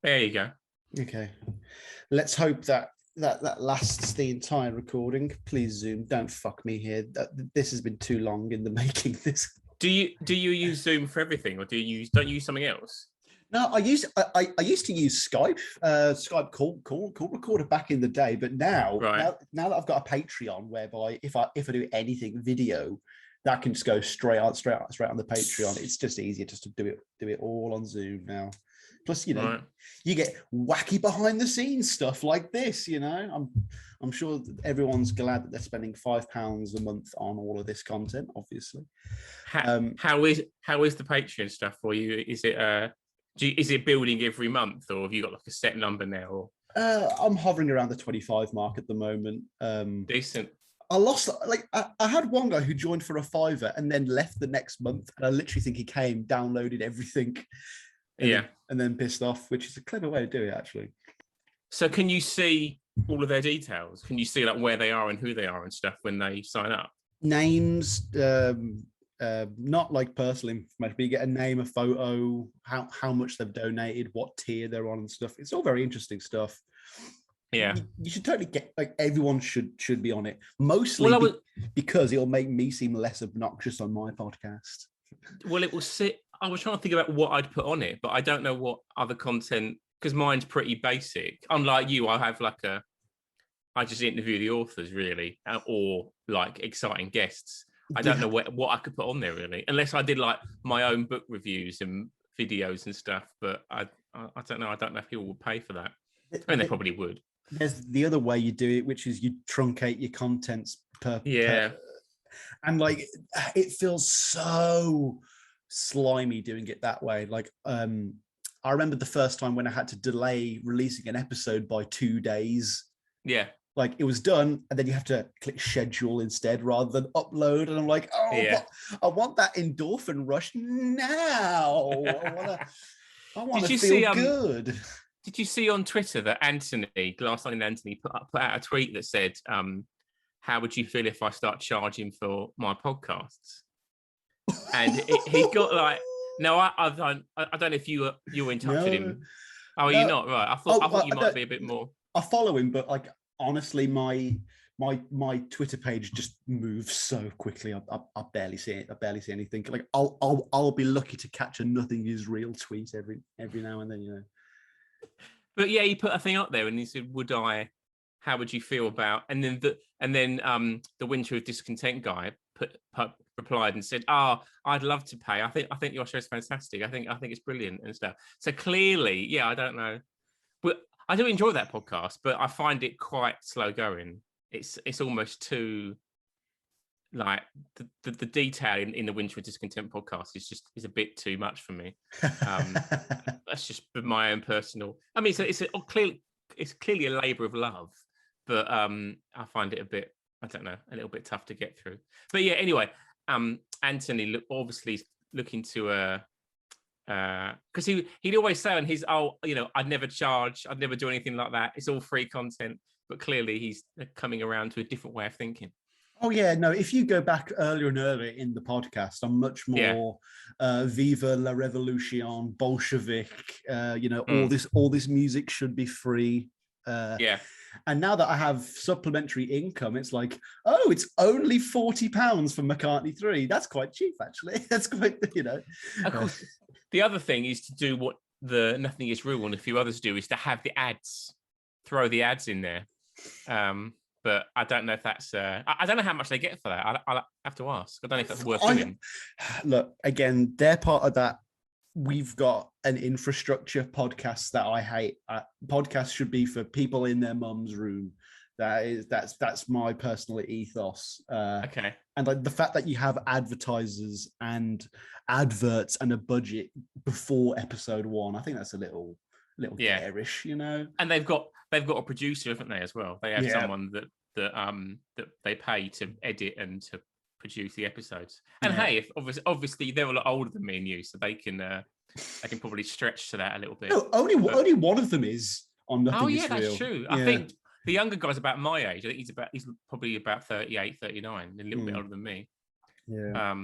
There you go. Okay. Let's hope that lasts the entire recording. Please, Zoom, don't fuck me here. This has been too long in the making. This. Do you use Zoom for everything, or don't you use something else? No, I used to use Skype, Skype call recorder back in the day, but now that I've got a Patreon whereby if I do anything video, that can just go straight on the Patreon. It's just easier just to do it all on Zoom now. Plus, you get wacky behind the scenes stuff like this. I'm sure that everyone's glad that they're spending £5 a month on all of this content. Obviously, how is the Patreon stuff for you? Is it building every month, or have you got like a set number now? Or? I'm hovering around the 25 mark at the moment. Decent. I lost, I had one guy who joined for a £5 and then left the next month, and I literally think he came, downloaded everything, and then pissed off, which is a clever way to do it, actually. So can you see all of their details? Can you see like where they are and who they are and stuff when they sign up? Names, not like personal information, but you get a name, a photo, how much they've donated, what tier they're on and stuff. It's all very interesting stuff. Yeah, you should totally get, everyone should be on it, mostly because it'll make me seem less obnoxious on my podcast. Well, it will sit. I was trying to think about what I'd put on it, but I don't know what other content, because mine's pretty basic. Unlike you, I have I just interview the authors really, or like exciting guests. I don't know what I could put on there really, unless I did like my own book reviews and videos and stuff. But I don't know. I don't know if people would pay for that. I mean, they probably would. There's the other way you do it, which is you truncate your contents per. And it feels so slimy doing it that way. I remember the first time when I had to delay releasing an episode by 2 days. Yeah. It was done, and then you have to click schedule instead rather than upload. And I'm like, I want that endorphin rush now. I want to feel good. Did you see on Twitter that Glass-Onion Anthony put out a tweet that said, how would you feel if I start charging for my podcasts? And he got no, I don't know if you were in touch with him. Oh, you're not? Right. I thought you might be a bit more. I follow him, but honestly, my Twitter page just moves so quickly. I barely see it. I barely see anything. I'll be lucky to catch a nothing is real tweet every now and then, But yeah, he put a thing up there and he said, how would you feel about, and then the Winter of Discontent guy replied and said, I'd love to pay. I think your show's fantastic. I think it's brilliant and stuff. So clearly, I don't know. But I do enjoy that podcast, but I find it quite slow going. It's almost too the detail in the Winter of Discontent podcast is a bit too much for me. That's just my own personal. I mean, it's clearly a labour of love, but I find it a little bit tough to get through. But yeah, anyway, Anthony obviously looking to because he'd always say on his I'd never charge, I'd never do anything like that. It's all free content. But clearly he's coming around to a different way of thinking. Oh yeah, no. If you go back earlier and earlier in the podcast, I'm much more Viva la Revolution, Bolshevik. All this music should be free. And now that I have supplementary income, it's like, it's only £40 for McCartney 3. That's quite cheap, actually. That's quite, Of course, the other thing is to do what the Nothing Is Real and a few others do, is to have the ads, throw the ads in there. But I don't know if that's. I don't know how much they get for that. I'll have to ask. I don't know if that's worth doing. Look, again, they're part of that. We've got an infrastructure podcast that I hate. Podcasts should be for people in their mum's room. That's my personal ethos. Okay. And the fact that you have advertisers and adverts and a budget before episode 1, I think that's a little garish, And they've got a producer, haven't they, as well? They have someone that they pay to edit and to produce the episodes. And hey, if obviously they're a lot older than me and you, so they can probably stretch to that a little bit. No, only one of them is on Nothing Is Real. That's true. I think the younger guy's about my age. I think he's probably about 38, 39, a little bit older than me. Yeah.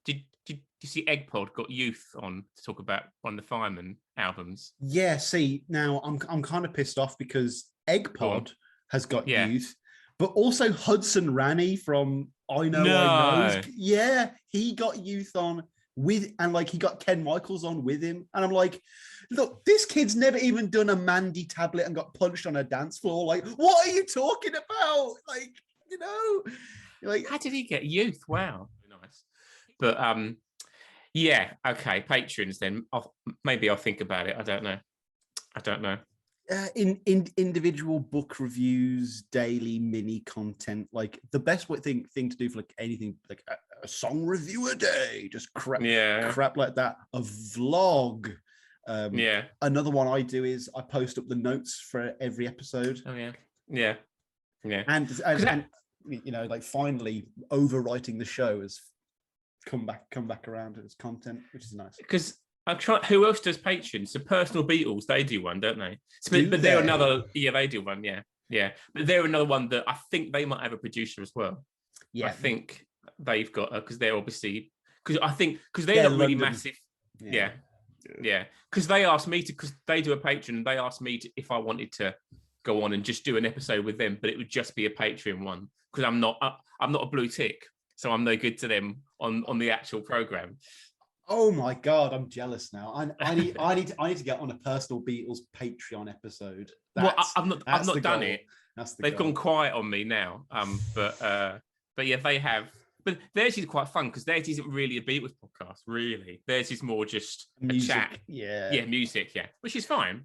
Did did you see Egg Pod got Youth on to talk about one of the Fireman albums? Yeah. See, now I'm kind of pissed off because Egg Pod has got Youth, but also Hudson Ranny from I Know. Yeah, he got Youth on with, and like he got Ken Michaels on with him, and I'm like, look, this kid's never even done a Mandy tablet and got punched on a dance floor. Like, what are you talking about? Like, like, how did he get Youth? Wow, nice. But yeah, okay, patrons. Then maybe I'll think about it. I don't know. In individual book reviews, daily mini content, like the best thing to do for like anything, like a song review a day, just crap like that. A vlog. Another one I do is I post up the notes for every episode. Oh yeah. And like finally overwriting the show has come back around as content, which is nice. Because I'm trying. Who else does Patreon? So Personal Beatles, they do one, don't they? But they're another. Yeah, they do one. Yeah. But they're another one that I think they might have a producer as well. Yeah, I think they've got because they're obviously because they're not really massive. Yeah. Because they asked me to, because they do a Patreon, and they asked me to, if I wanted to go on and just do an episode with them, but it would just be a Patreon one because I'm not a blue tick, so I'm no good to them on the actual program. Oh my God, I'm jealous now. I need to get on a Personal Beatles Patreon episode. I've not done it. They've gone quiet on me now. But yeah, they have. But theirs is quite fun because theirs isn't really a Beatles podcast. Really, theirs is more just music, a chat. Yeah, music. Yeah, which is fine.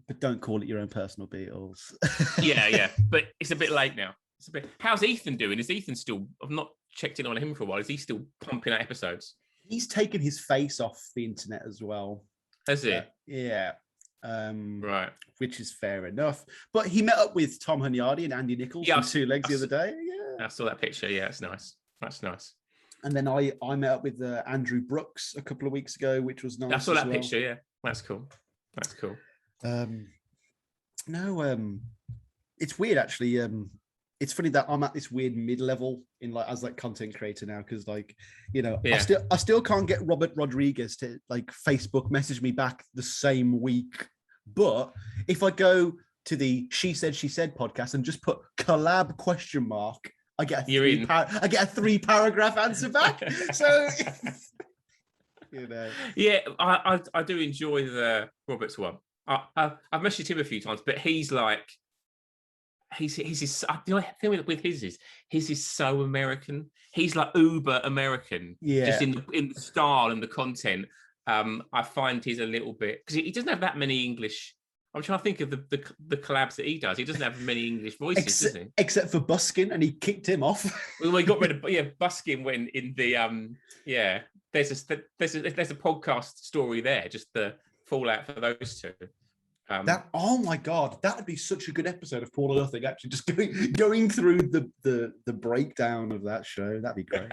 But don't call it your own Personal Beatles. yeah. But it's a bit late now. It's a bit. How's Ethan doing? Is Ethan still? I've not checked in on him for a while. Is he still pumping out episodes? He's taken his face off the internet as well. Has he? Yeah. Right. Which is fair enough. But he met up with Tom Hunyadi and Andy Nichols from Two Legs the other day. Yeah. I saw that picture. Yeah, it's nice. That's nice. And then I met up with Andrew Brooks a couple of weeks ago, which was nice. I saw that picture. Yeah, that's cool. It's weird actually. It's funny that I'm at this weird mid-level in as content creator now because I still can't get Robert Rodriguez to Facebook message me back the same week. But if I go to the She Said podcast and just put collab ? I get a 3-paragraph answer back. So Yeah, I do enjoy the Roberts one. I've messaged him a few times, but he's like. He's the thing with his is so American. He's like uber American, just in the style and the content. I find he's a little bit because he doesn't have that many English. I'm trying to think of the collabs that he does. He doesn't have many English voices, does he? Except for Buskin, and he kicked him off. Well, he got rid of Buskin when in the There's a podcast story there, just the fallout for those two. Oh my God, that would be such a good episode of Paul or Nothing. Actually, just going through the breakdown of that show. That'd be great.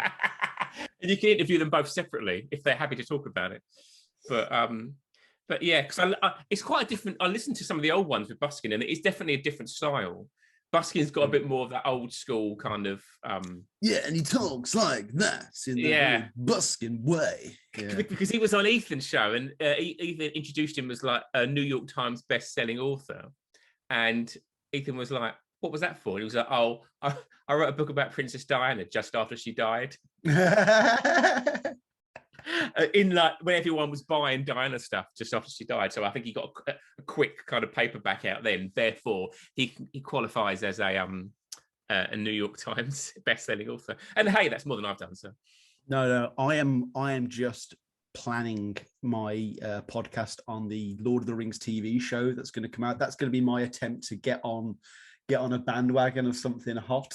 And you can interview them both separately if they're happy to talk about it. But yeah, because it's quite a different. I listened to some of the old ones with Buskin, and it's definitely a different style. Buskin's got a bit more of that old school kind of. And he talks like that in the Buskin way. Yeah. Because he was on Ethan's show, and Ethan introduced him as like a New York Times best-selling author, and Ethan was like, "What was that for?" And he was like, "Oh, I wrote a book about Princess Diana just after she died." In when everyone was buying Diana stuff just after she died, so I think he got a quick kind of paperback out then. Therefore, he qualifies as a New York Times best-selling author. And hey, that's more than I've done. So no, I am just planning my podcast on the Lord of the Rings TV show that's going to come out. That's going to be my attempt to get on a bandwagon of something hot.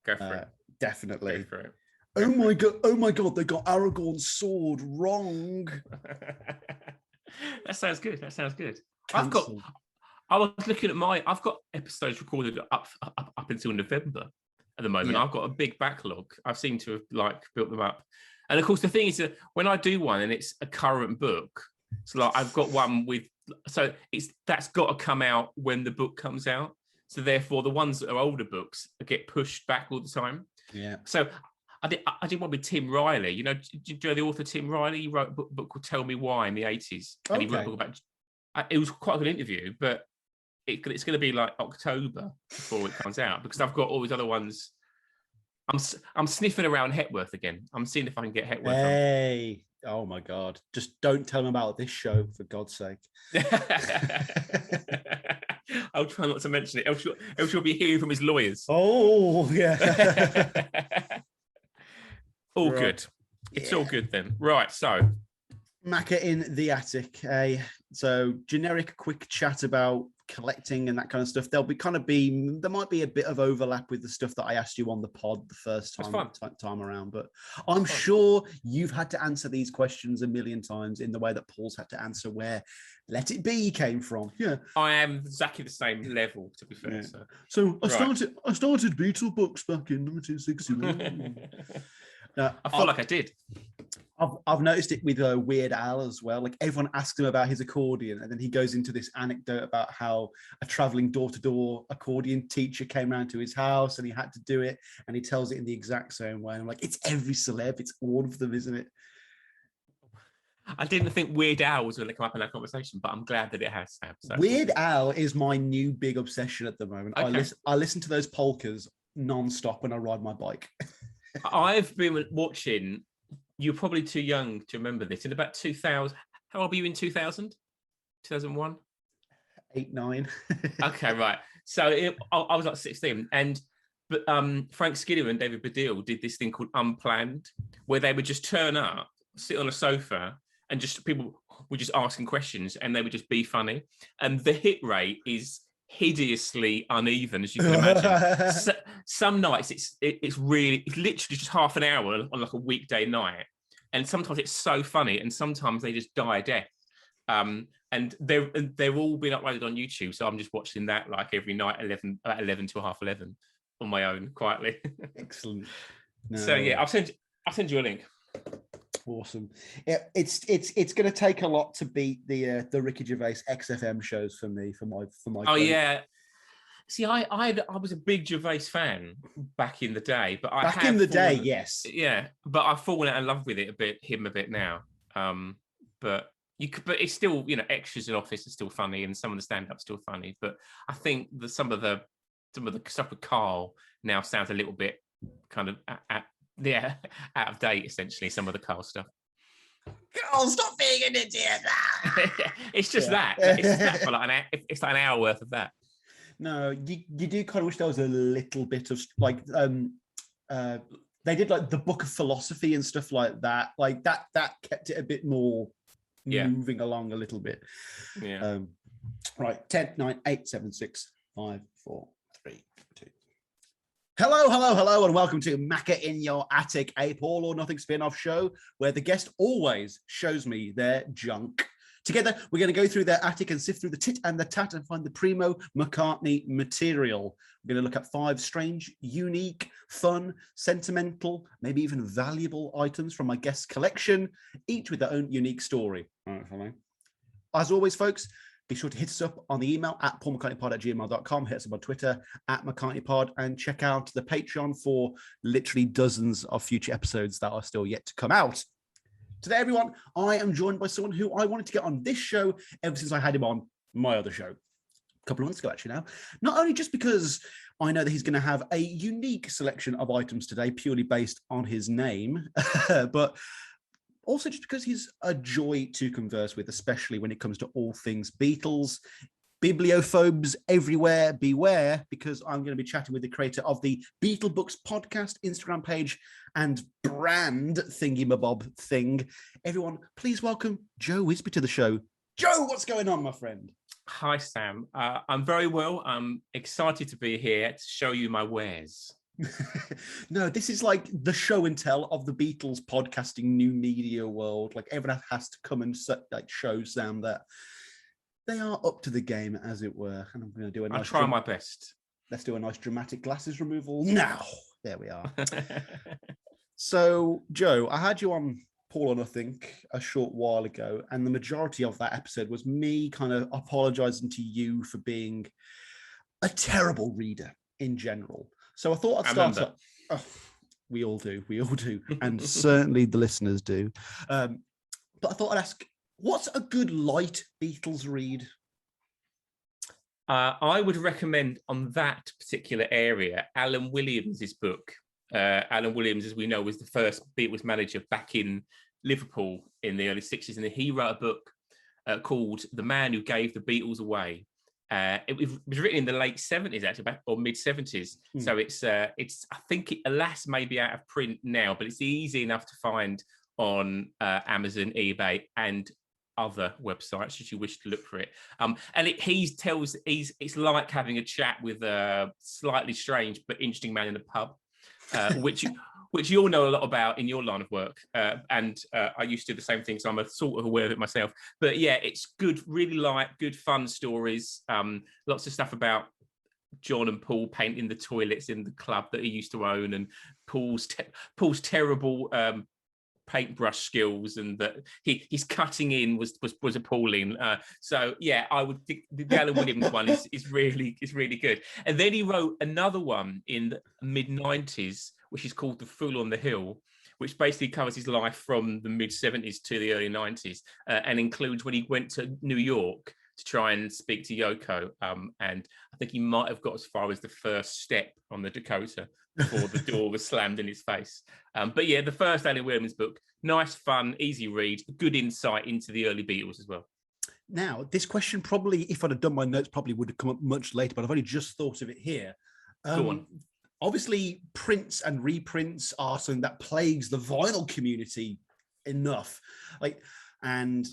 Go for it. Definitely. Go for it. Oh my god, they got Aragorn's sword wrong. That sounds good. I was looking at I've got episodes recorded up until November at the moment. I've got a big backlog. I seem to have built them up. And of course the thing is that when I do one and it's a current book, so I've got one that's got to come out when the book comes out. So therefore the ones that are older books get pushed back all the time. Yeah. So I did one with Tim Riley. You know, do you know the author Tim Riley? He wrote a book called Tell Me Why in the 80s. And he wrote a book about... It was quite a good interview, but it's going to be like October before it comes out because I've got all these other ones. I'm sniffing around Hepworth again. I'm seeing if I can get Hepworth on. Hey, oh my God. Just don't tell him about this show, for God's sake. I'll try not to mention it. Else you'll be hearing from his lawyers. Oh, yeah. All right. Good. It's all good then. Right, so. Macca in the attic. So generic quick chat about collecting and that kind of stuff. There might be a bit of overlap with the stuff that I asked you on the pod the first time around, but I'm sure you've had to answer these questions a million times in the way that Paul's had to answer where Let It Be came from. Yeah, I am exactly the same level, to be fair. Yeah. So I started BeatleBooks back in 1961. Now, I feel like I did. I've noticed it with Weird Al as well. Like everyone asks him about his accordion, and then he goes into this anecdote about how a traveling door-to-door accordion teacher came around to his house and he had to do it, and he tells it in the exact same way. And I'm like, it's every celeb, it's all of them, isn't it? I didn't think Weird Al was going to come up in that conversation, but I'm glad that it has, Sam. So. Weird Al is my new big obsession at the moment. Okay. I listen to those polkas non-stop when I ride my bike. I've been watching... You're probably too young to remember this. In about 2000, how old were you in 2000? 2001? 8, 9. Okay, right. So I was like 16. But Frank Skinner and David Baddiel did this thing called Unplanned, where they would just turn up, sit on a sofa, and just people were just asking questions, and they would just be funny. And the hit rate is hideously uneven, as you can imagine. Some nights it's literally just half an hour on like a weekday night, and sometimes it's so funny, and sometimes they just die a death. And they're all been uploaded on YouTube, so I'm just watching that like every night, 11 to half 11 on my own quietly. Excellent. No. So yeah, I'll send you a link. Awesome. Yeah, it's going to take a lot to beat the Ricky Gervais XFM shows for me for my. Oh yeah. See, I was a big Gervais fan back in the day, but yes, yeah, but I've fallen out in love with it a bit now. But it's still, you know, Extras in Office is still funny, and some of the stand-up's still funny. But I think some of the stuff with Carl now sounds a little bit kind of out of date, essentially, some of the Carl stuff. Girl, stop being an idiot. It's just that. It's just that for like an hour worth of that. No, you do kind of wish there was a little bit of like they did like the Book of Philosophy and stuff like that. Like that kept it a bit more moving along a little bit. Yeah. Right, 10, 9, 8, 7, 6, 5, 4, 3, 2. Hello, and welcome to Macca in Your Attic, a Paul or Nothing spin-off show where the guest always shows me their junk. Together, we're going to go through their attic and sift through the tit and the tat and find the primo McCartney material. We're going to look at 5 strange, unique, fun, sentimental, maybe even valuable items from my guest's collection, each with their own unique story. All right, hello. As always, folks, be sure to hit us up on the email at paulmccartneypod@gmail.com, hit us up on Twitter at McCartneypod, and check out the Patreon for literally dozens of future episodes that are still yet to come out. Today, everyone, I am joined by someone who I wanted to get on this show ever since I had him on my other show. A couple of months ago, actually, now. Not only just because I know that he's going to have a unique selection of items today, purely based on his name, but also just because he's a joy to converse with, especially when it comes to all things Beatles. Bibliophobes everywhere, beware, because I'm going to be chatting with the creator of the BeatleBooks podcast, Instagram page, and brand thingy-mabob thing. Everyone, please welcome Joe Wisby to the show. Joe, what's going on, my friend? Hi, Sam. I'm very well. I'm excited to be here to show you my wares. No, this is like the show and tell of the Beatles podcasting new media world. Like everyone has to come and show Sam that they are up to the game, as it were. And I'm going to do a nice... I'll try my best. Let's do a nice dramatic glasses removal now. There we are. So, Joe, I had you on Paul or Nothing a short while ago, and the majority of that episode was me kind of apologizing to you for being a terrible reader in general. So I thought I'd start up. We all do. We all do. And certainly the listeners do. But I thought I'd ask, what's a good light Beatles read? I would recommend on that particular area, Alan Williams' book. Alan Williams, as we know, was the first Beatles manager back in Liverpool in the early 60s. And he wrote a book called The Man Who Gave the Beatles Away. It was written in the late 70s, actually, or mid 70s. So it's I think alas, maybe out of print now, but it's easy enough to find on Amazon, eBay, and other websites should you wish to look for it. And it's like having a chat with a slightly strange but interesting man in a pub, which you all know a lot about in your line of work. And I used to do the same thing, so I'm sort of aware of it myself. But yeah, it's good, really light, good fun stories. Lots of stuff about John and Paul painting the toilets in the club that he used to own, and Paul's terrible paintbrush skills, and that his cutting in was appalling. So yeah, I would think the Alan Williams one is really good. And then he wrote another one in the mid-90s, which is called The Fool on the Hill, which basically covers his life from the mid-70s to the early 90s, and includes when he went to New York to try and speak to Yoko. And I think he might have got as far as the first step on the Dakota before the door was slammed in his face. But yeah, the first Alan Williams book, nice, fun, easy read, good insight into the early Beatles as well. Now, this question probably, if I'd have done my notes, probably would have come up much later, but I've only just thought of it here. Go on. Obviously, prints and reprints are something that plagues the vinyl community enough. And,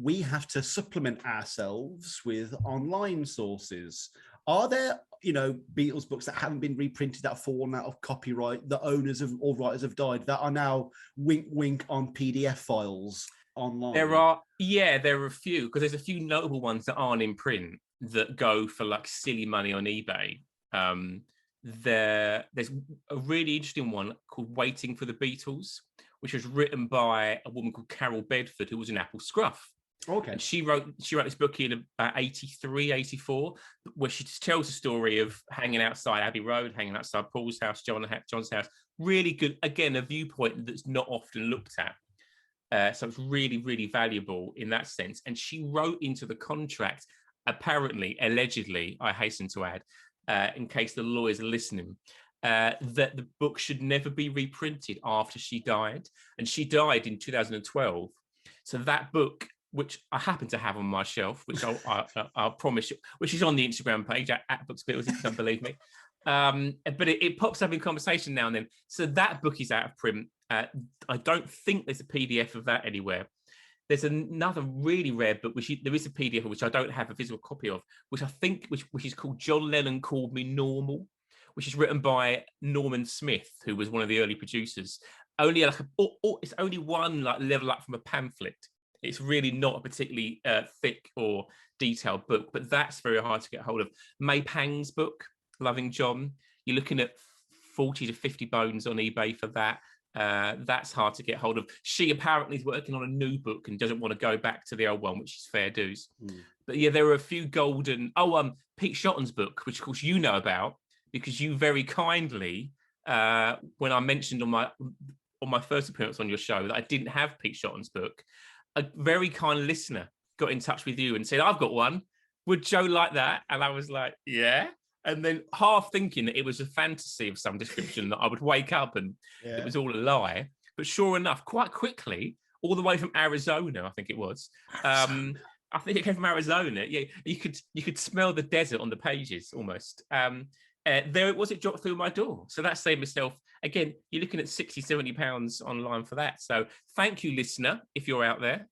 we have to supplement ourselves with online sources. Are there, Beatles books that haven't been reprinted, that have fallen out of copyright, the owners or writers have died, that are now wink on PDF files online? There are a few, because there's a few notable ones that aren't in print that go for like silly money on eBay. There's a really interesting one called Waiting for the Beatles, which was written by a woman called Carol Bedford, who was an Apple Scruff. Okay. And she wrote this book in about 83, 84, where she tells the story of hanging outside Abbey Road, hanging outside Paul's house, John's house. Really good. Again, a viewpoint that's not often looked at. So it's really, really valuable in that sense. And she wrote into the contract, apparently, allegedly, I hasten to add, in case the lawyers are listening, that the book should never be reprinted after she died. And she died in 2012. So that book, which I happen to have on my shelf, which I'll promise you, which is on the Instagram page at Books Beatles, if you don't believe me. But it pops up in conversation now and then. So that book is out of print. I don't think there's a PDF of that anywhere. There's another really rare book, there is a PDF of which I don't have a physical copy of, which I think which is called John Lennon Called Me Normal, which is written by Norman Smith, who was one of the early producers. It's only one level up from a pamphlet. It's really not a particularly thick or detailed book, but that's very hard to get hold of. May Pang's book, Loving John, you're looking at 40 to 50 bones on eBay for that. That's hard to get hold of. She apparently is working on a new book and doesn't want to go back to the old one, which is fair dues. But yeah, there are a few golden. Pete Shotton's book, which of course you know about because you very kindly, when I mentioned on my first appearance on your show that I didn't have Pete Shotton's book, a very kind listener got in touch with you and said, "I've got one. Would Joe like that?" And I was like, "Yeah." And then half thinking that it was a fantasy of some description that I would wake up and it was all a lie. But sure enough, quite quickly, all the way from Arizona, I think it was. I think it came from Arizona. Yeah, you could smell the desert on the pages almost. There it was, it dropped through my door. So that saved myself. Again, you're looking at 60, 70 pounds online for that. So thank you, listener, if you're out there,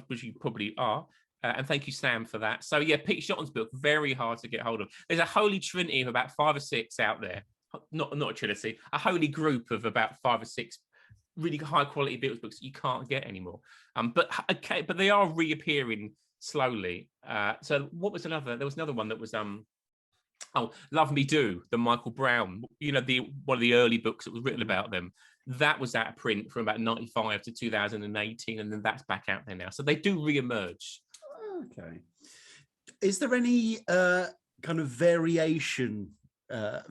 which you probably are. And thank you, Sam, for that. So yeah, Pete Shotton's book, very hard to get hold of. There's a holy trinity of about 5 or 6 out there. Not a trinity, a holy group of about 5 or 6 really high quality Beatles books that you can't get anymore. But they are reappearing slowly. So what was another? There was another one that was Love Me Do, the Michael Brown, one of the early books that was written about them. That was out of print from about 95 to 2018, and then that's back out there now. So they do re-emerge. Okay. Is there any kind of variation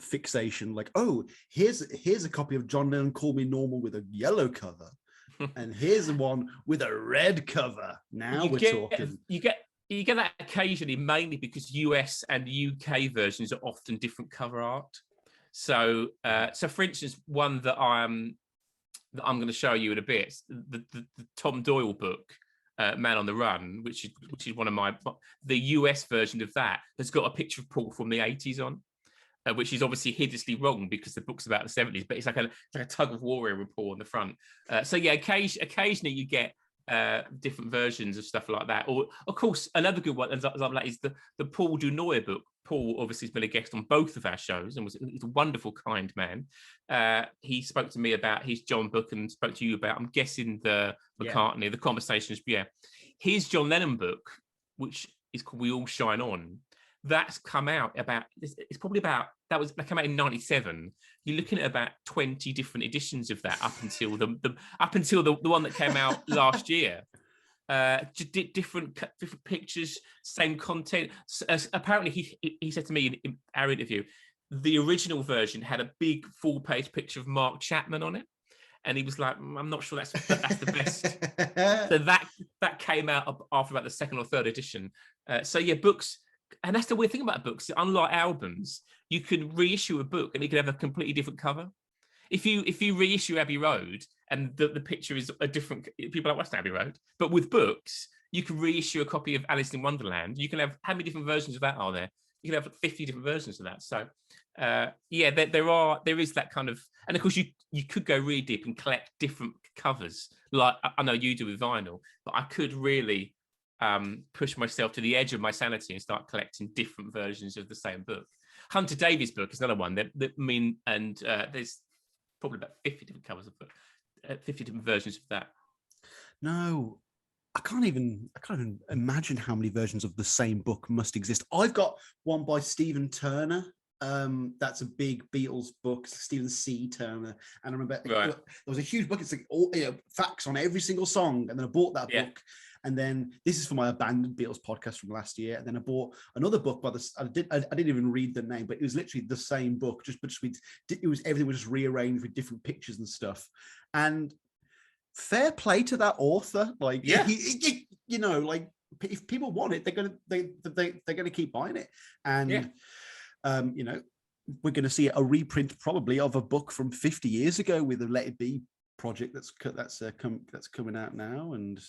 fixation. Like, oh, here's a copy of John Lennon Call Me Normal with a yellow cover, and here's the one with a red cover. Now we're talking. You get that occasionally, mainly because US and UK versions are often different cover art. So, for instance, one that I'm going to show you in a bit, the Tom Doyle book, Man on the Run, which is one of the US version of that has got a picture of Paul from the 80s on, which is obviously hideously wrong because the book's about the 70s, but it's like a tug of war with Paul on the front. So yeah, occasionally you get different versions of stuff like that. Or of course, another good one example of that is the Paul Dunoyer book. Paul obviously has been a guest on both of our shows and he's a wonderful, kind man. He spoke to me about his John book and spoke to you about, I'm guessing, the McCartney, the Conversations. Yeah, his John Lennon book, which is called We All Shine On. That's come out about. It's probably about that came out in '97. You're looking at about 20 different editions of that up until the one that came out last year. Different pictures, same content. Apparently, he said to me in our interview, the original version had a big full-page picture of Mark Chapman on it, and he was like, "I'm not sure that's the best." So that came out after about the second or third edition. So yeah, books. And that's the weird thing about books. Unlike albums, you can reissue a book and it can have a completely different cover. If you reissue Abbey Road and the picture is a different, people are like, what's Abbey Road? But with books, you can reissue a copy of Alice in Wonderland. You can have, how many different versions of that are there? You can have 50 different versions of that. So there is that kind of, and of course you could go really deep and collect different covers. Like I know you do with vinyl, but I could really push myself to the edge of my sanity and start collecting different versions of the same book. Hunter Davies' book is another one. There's probably about 50 different covers of book, 50 different versions of that. No, I can't even imagine how many versions of the same book must exist. I've got one by Stephen Turner. That's a big Beatles book, Stephen C. Turner. And I remember there was a huge book. It's like all facts on every single song. And then I bought that book. And then this is for my Abandoned Beatles podcast from last year. And then I bought another book by I didn't even read the name, but it was literally the same book. Everything was just rearranged with different pictures and stuff. And fair play to that author. Like, like if people want it, they're gonna keep buying it. And we're going to see a reprint probably of a book from 50 years ago with a Let It Be project that's coming out now. And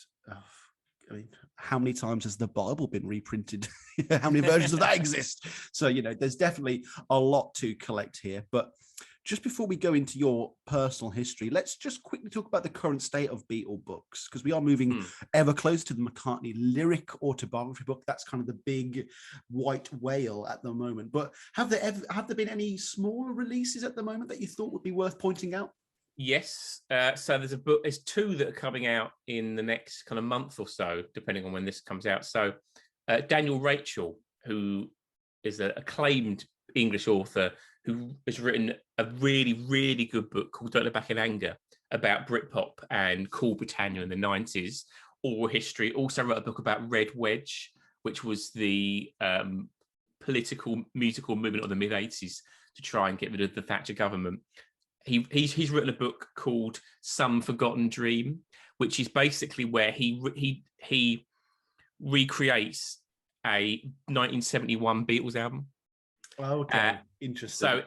I mean, how many times has the Bible been reprinted? How many versions of that exist? So, there's definitely a lot to collect here. But just before we go into your personal history, let's just quickly talk about the current state of BeatleBooks, because we are moving ever closer to the McCartney lyric autobiography book. That's kind of the big white whale at the moment. But have there been any smaller releases at the moment that you thought would be worth pointing out? Yes. So there's two that are coming out in the next kind of month or so, depending on when this comes out. So Daniel Rachel, who is an acclaimed English author who has written a really, really good book called Don't Look Back in Anger about Britpop and Cool Britannia in the 90s, oral history. Also wrote a book about Red Wedge, which was the political musical movement of the mid-80s to try and get rid of the Thatcher government. He's written a book called Some Forgotten Dream, which is basically where he recreates a 1971 Beatles album. Oh, okay, interesting. So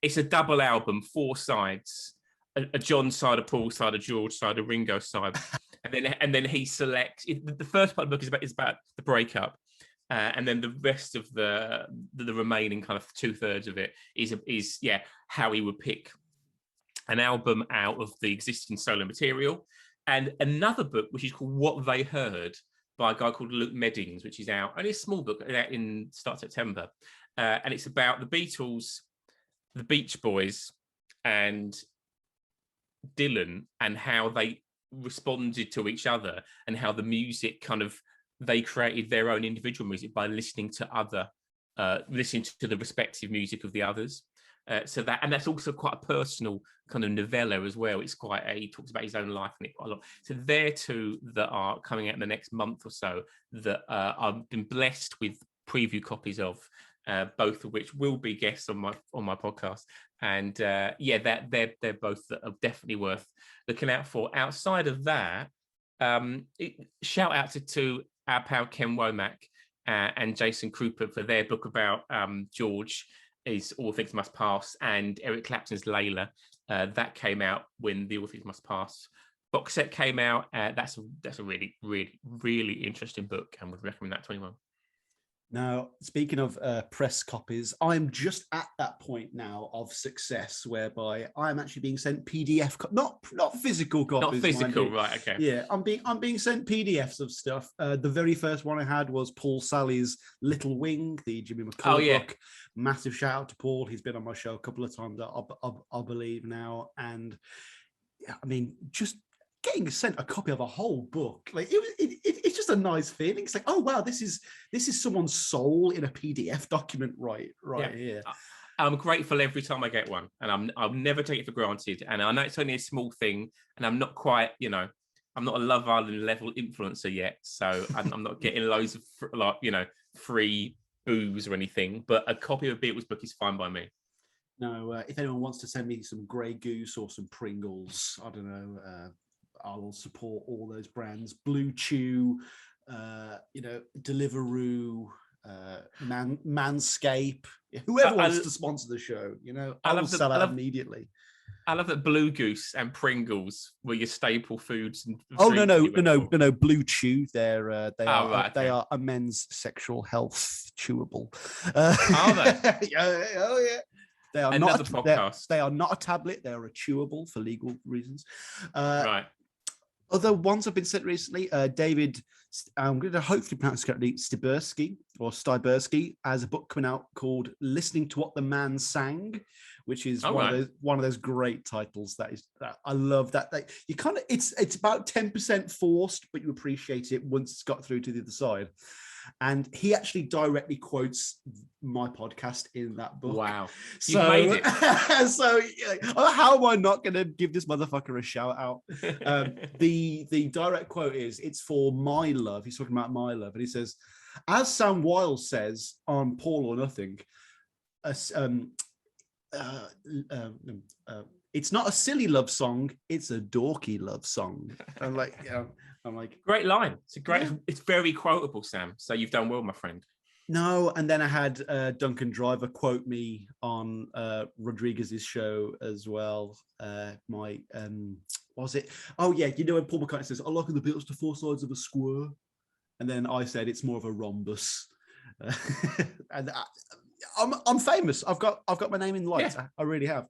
it's a double album, 4 sides: a John side, a Paul side, a George side, a Ringo side, and then he selects. The first part of the book is about the breakup, and then the rest of the remaining kind of 2/3 of it is how he would pick an album out of the existing solo material, and another book which is called What They Heard by a guy called Luke Meddings, which is out, only a small book, out in start September. And it's about the Beatles, the Beach Boys, and Dylan, and how they responded to each other, and how the music they created their own individual music by listening to the respective music of the others. So that's also quite a personal kind of novella as well. It's he talks about his own life in it quite a lot. So they're two that are coming out in the next month or so that I've been blessed with preview copies of. both of which will be guests on my podcast. And they're both that are definitely worth looking out for. Outside of that, shout out to our pal Ken Womack and Jason Krupa for their book about George is All Things Must Pass, and Eric Clapton's Layla. That came out when the All Things Must Pass box set came out. That's a really, really, really interesting book, and would recommend that to anyone. Now, speaking of press copies, I'm just at that point now of success whereby I'm actually being sent PDF, not physical copies. Not physical, right? Okay. Yeah, I'm being sent PDFs of stuff. The very first one I had was Paul Sally's Little Wing, the Jimmy McCullough book. Massive shout out to Paul. He's been on my show a couple of times, I believe now, and I mean, just getting sent a copy of a whole book, like it's just a nice feeling. It's like, oh wow, this is someone's soul in a PDF document, right here. I'm grateful every time I get one, and I'll never take it for granted. And I know it's only a small thing, and I'm not quite, I'm not a Love Island level influencer yet, so I'm not getting loads of free booze or anything. But a copy of a Beatles book is fine by me. No, if anyone wants to send me some Grey Goose or some Pringles, I don't know. I will support all those brands. Blue Chew, Deliveroo, Manscape. Whoever wants to sponsor the show, I will sell out immediately. I love that Blue Goose and Pringles were your staple foods. No. Blue Chew. They are a men's sexual health chewable. Are they? yeah. They are another podcast. They are not a tablet. They are a chewable for legal reasons. Right. Other ones have been sent recently. David, I'm going to hopefully pronounce it correctly, Stybersky, has a book coming out called "Listening to What the Man Sang," which is one of those great titles. That I love that. You kind of it's about 10% forced, but you appreciate it once it's got through to the other side. And he actually directly quotes my podcast in that book. Wow. You made it. So how am I not going to give this motherfucker a shout out? The direct quote is, "It's for my love." He's talking about my love. And he says, as Sam Wiles says on Paul or Nothing, it's not a silly love song, it's a dorky love song. I'm like, great line. It's very quotable, Sam. So you've done well, my friend. No, and then I had Duncan Driver quote me on Rodriguez's show as well. Was it? Oh yeah, when Paul McCartney says, "I liken the Beatles to four sides of a square," and then I said it's more of a rhombus. And I'm famous. I've got my name in lights. Yeah. I really have.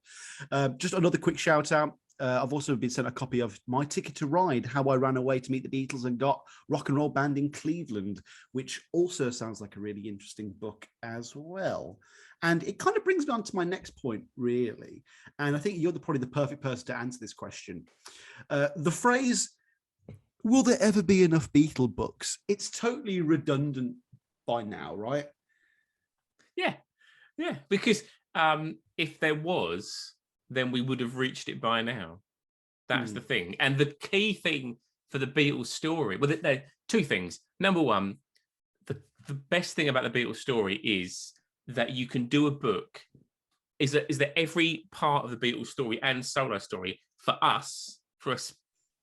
Just another quick shout out. I've also been sent a copy of My Ticket to Ride, How I Ran Away to Meet the Beatles and Got Rock and Roll Band in Cleveland, which also sounds like a really interesting book as well. And it kind of brings me on to my next point, really. And I think you're probably the perfect person to answer this question. The phrase, "Will there ever be enough BeatleBooks?" It's totally redundant by now, right? Yeah. Because if there was, then we would have reached it by now. That's the thing. And the key thing for the Beatles story, well, there are two things. Number one, the best thing about the Beatles story is that you can do a book, is that every part of the Beatles story and solo story, for us, for a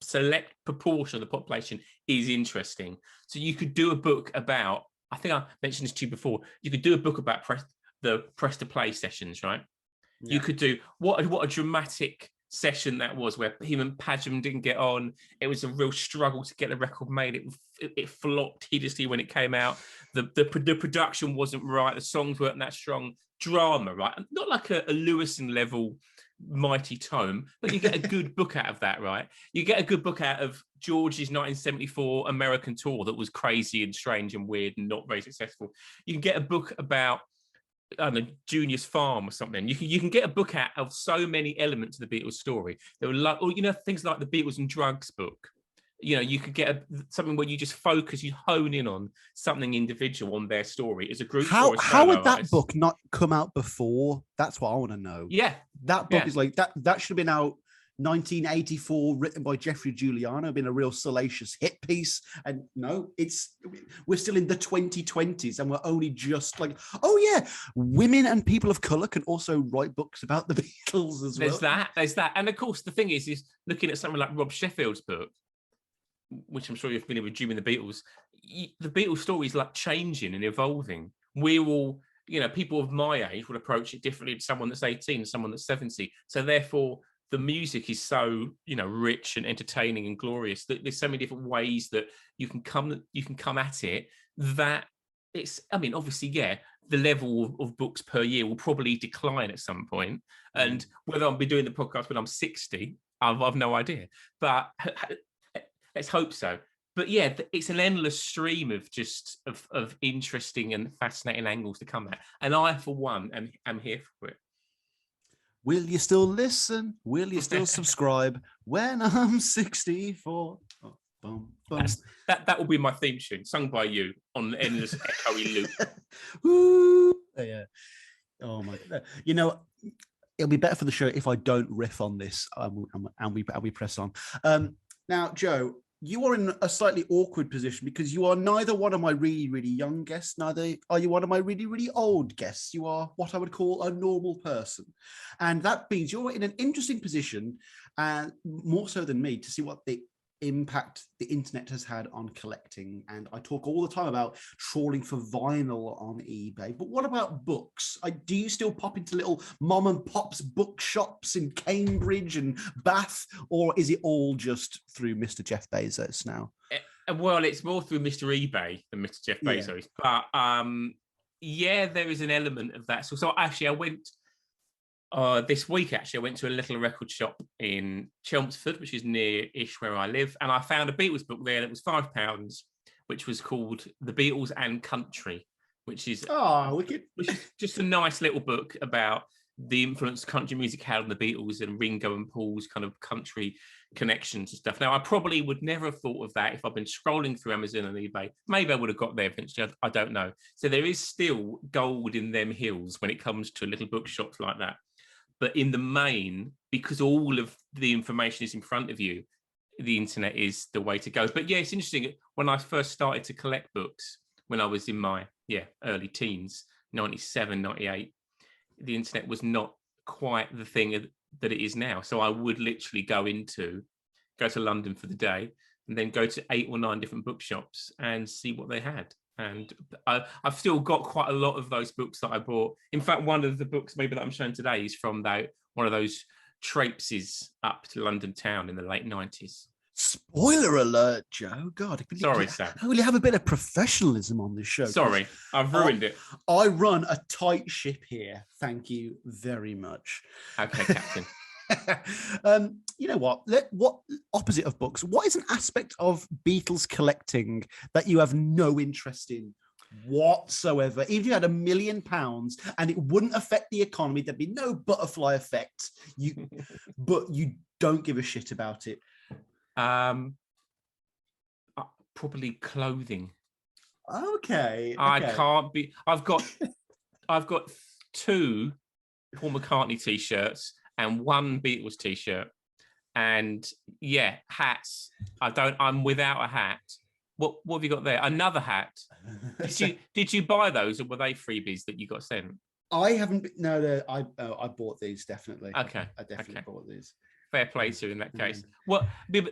select proportion of the population, is interesting. So you could do a book about, I think I mentioned this to you before, you could do a book about the press to play sessions, right? Yeah. You could do what a dramatic session that was, where him and Padgham didn't get on. It was a real struggle to get the record made. It flopped hideously when it came out. The production wasn't right. The songs weren't that strong. Drama, right? Not like a Lewison level mighty tome, but you get a good book out of that, right? You get a good book out of George's 1974 American tour that was crazy and strange and weird and not very successful. You can get a book about, I don't know, Junior's farm or something. You can get a book out of so many elements of the Beatles story. There were things like the Beatles and Drugs book. You could get something where you just focus, you hone in on something individual on their story as a group. How would that book not come out before? That's what I want to know. Yeah, that book is like that. That should have been out 1984, written by Jeffrey Giuliano, been a real salacious hit piece. And no, we're still in the 2020s, and we're only just like, oh yeah, women and people of color can also write books about the Beatles as well. There's that. And of course, the thing is looking at something like Rob Sheffield's book, which I'm sure you're familiar with, Dreaming the Beatles, the Beatles story is like changing and evolving. We're all, people of my age would approach it differently to someone that's 18, someone that's 70. So therefore, the music is so, rich and entertaining and glorious that there's so many different ways that you can come at it, that it's, obviously, yeah, the level of books per year will probably decline at some point. And whether I'll be doing the podcast when I'm 60, I've no idea. But let's hope so. But yeah, it's an endless stream of just of interesting and fascinating angles to come at. And I, for one, am here for it. Will you still listen? Will you still subscribe when I'm 64? Oh, boom, boom. That will be my theme tune, sung by you on the endless echoey loop. Woo! Yeah. Oh my God. It'll be better for the show if I don't riff on this and we press on. Now, Joe, you are in a slightly awkward position because you are neither one of my really, really young guests, neither are you one of my really, really old guests. You are what I would call a normal person. And that means you're in an interesting position, and more so than me, to see what the impact the internet has had on collecting. And I talk all the time about trawling for vinyl on eBay, but what about books? Do you still pop into little mom and pop's bookshops in Cambridge and Bath, or is it all just through Mr. Jeff Bezos now? Well, it's more through Mr. eBay than Mr. Jeff Bezos, but yeah, there is an element of that. So actually I went this week, I went to a little record shop in Chelmsford, which is near-ish where I live, and I found a Beatles book there that was £5, which was called The Beatles and Country, which is wicked. Which is just a nice little book about the influence country music had on the Beatles and Ringo and Paul's kind of country connections and stuff. Now, I probably would never have thought of that if I'd been scrolling through Amazon and eBay. Maybe I would have got there eventually. I don't know. So there is still gold in them hills when it comes to little bookshops like that. But in the main, because all of the information is in front of you, the internet is the way to go. But yeah, it's interesting. When I first started to collect books, when I was in my early teens, 97, 98, the internet was not quite the thing that it is now. So I would literally go to London for the day and then go to 8 or 9 different bookshops and see what they had. And I've still got quite a lot of those books that I bought. In fact, one of the books maybe that I'm showing today is from one of those traipses up to London town in the late 90s. Spoiler alert, Joe. God, sorry, Sam. Will you have a bit of professionalism on this show? Sorry, I've ruined it. I run a tight ship here. Thank you very much. Okay, Captain. You know what? What opposite of books? What is an aspect of Beatles collecting that you have no interest in whatsoever? Even if you had £1 million and it wouldn't affect the economy, there'd be no butterfly effect. But you don't give a shit about it. Probably clothing. Okay. I can't be. I've got 2 Paul McCartney t-shirts and 1 Beatles t-shirt, and hats. I'm without a hat. What have you got there? Another hat. Did you buy those, or were they freebies that you got sent? I haven't. No, I bought these definitely. Okay, I definitely bought these. Fair play to you in that case. Well,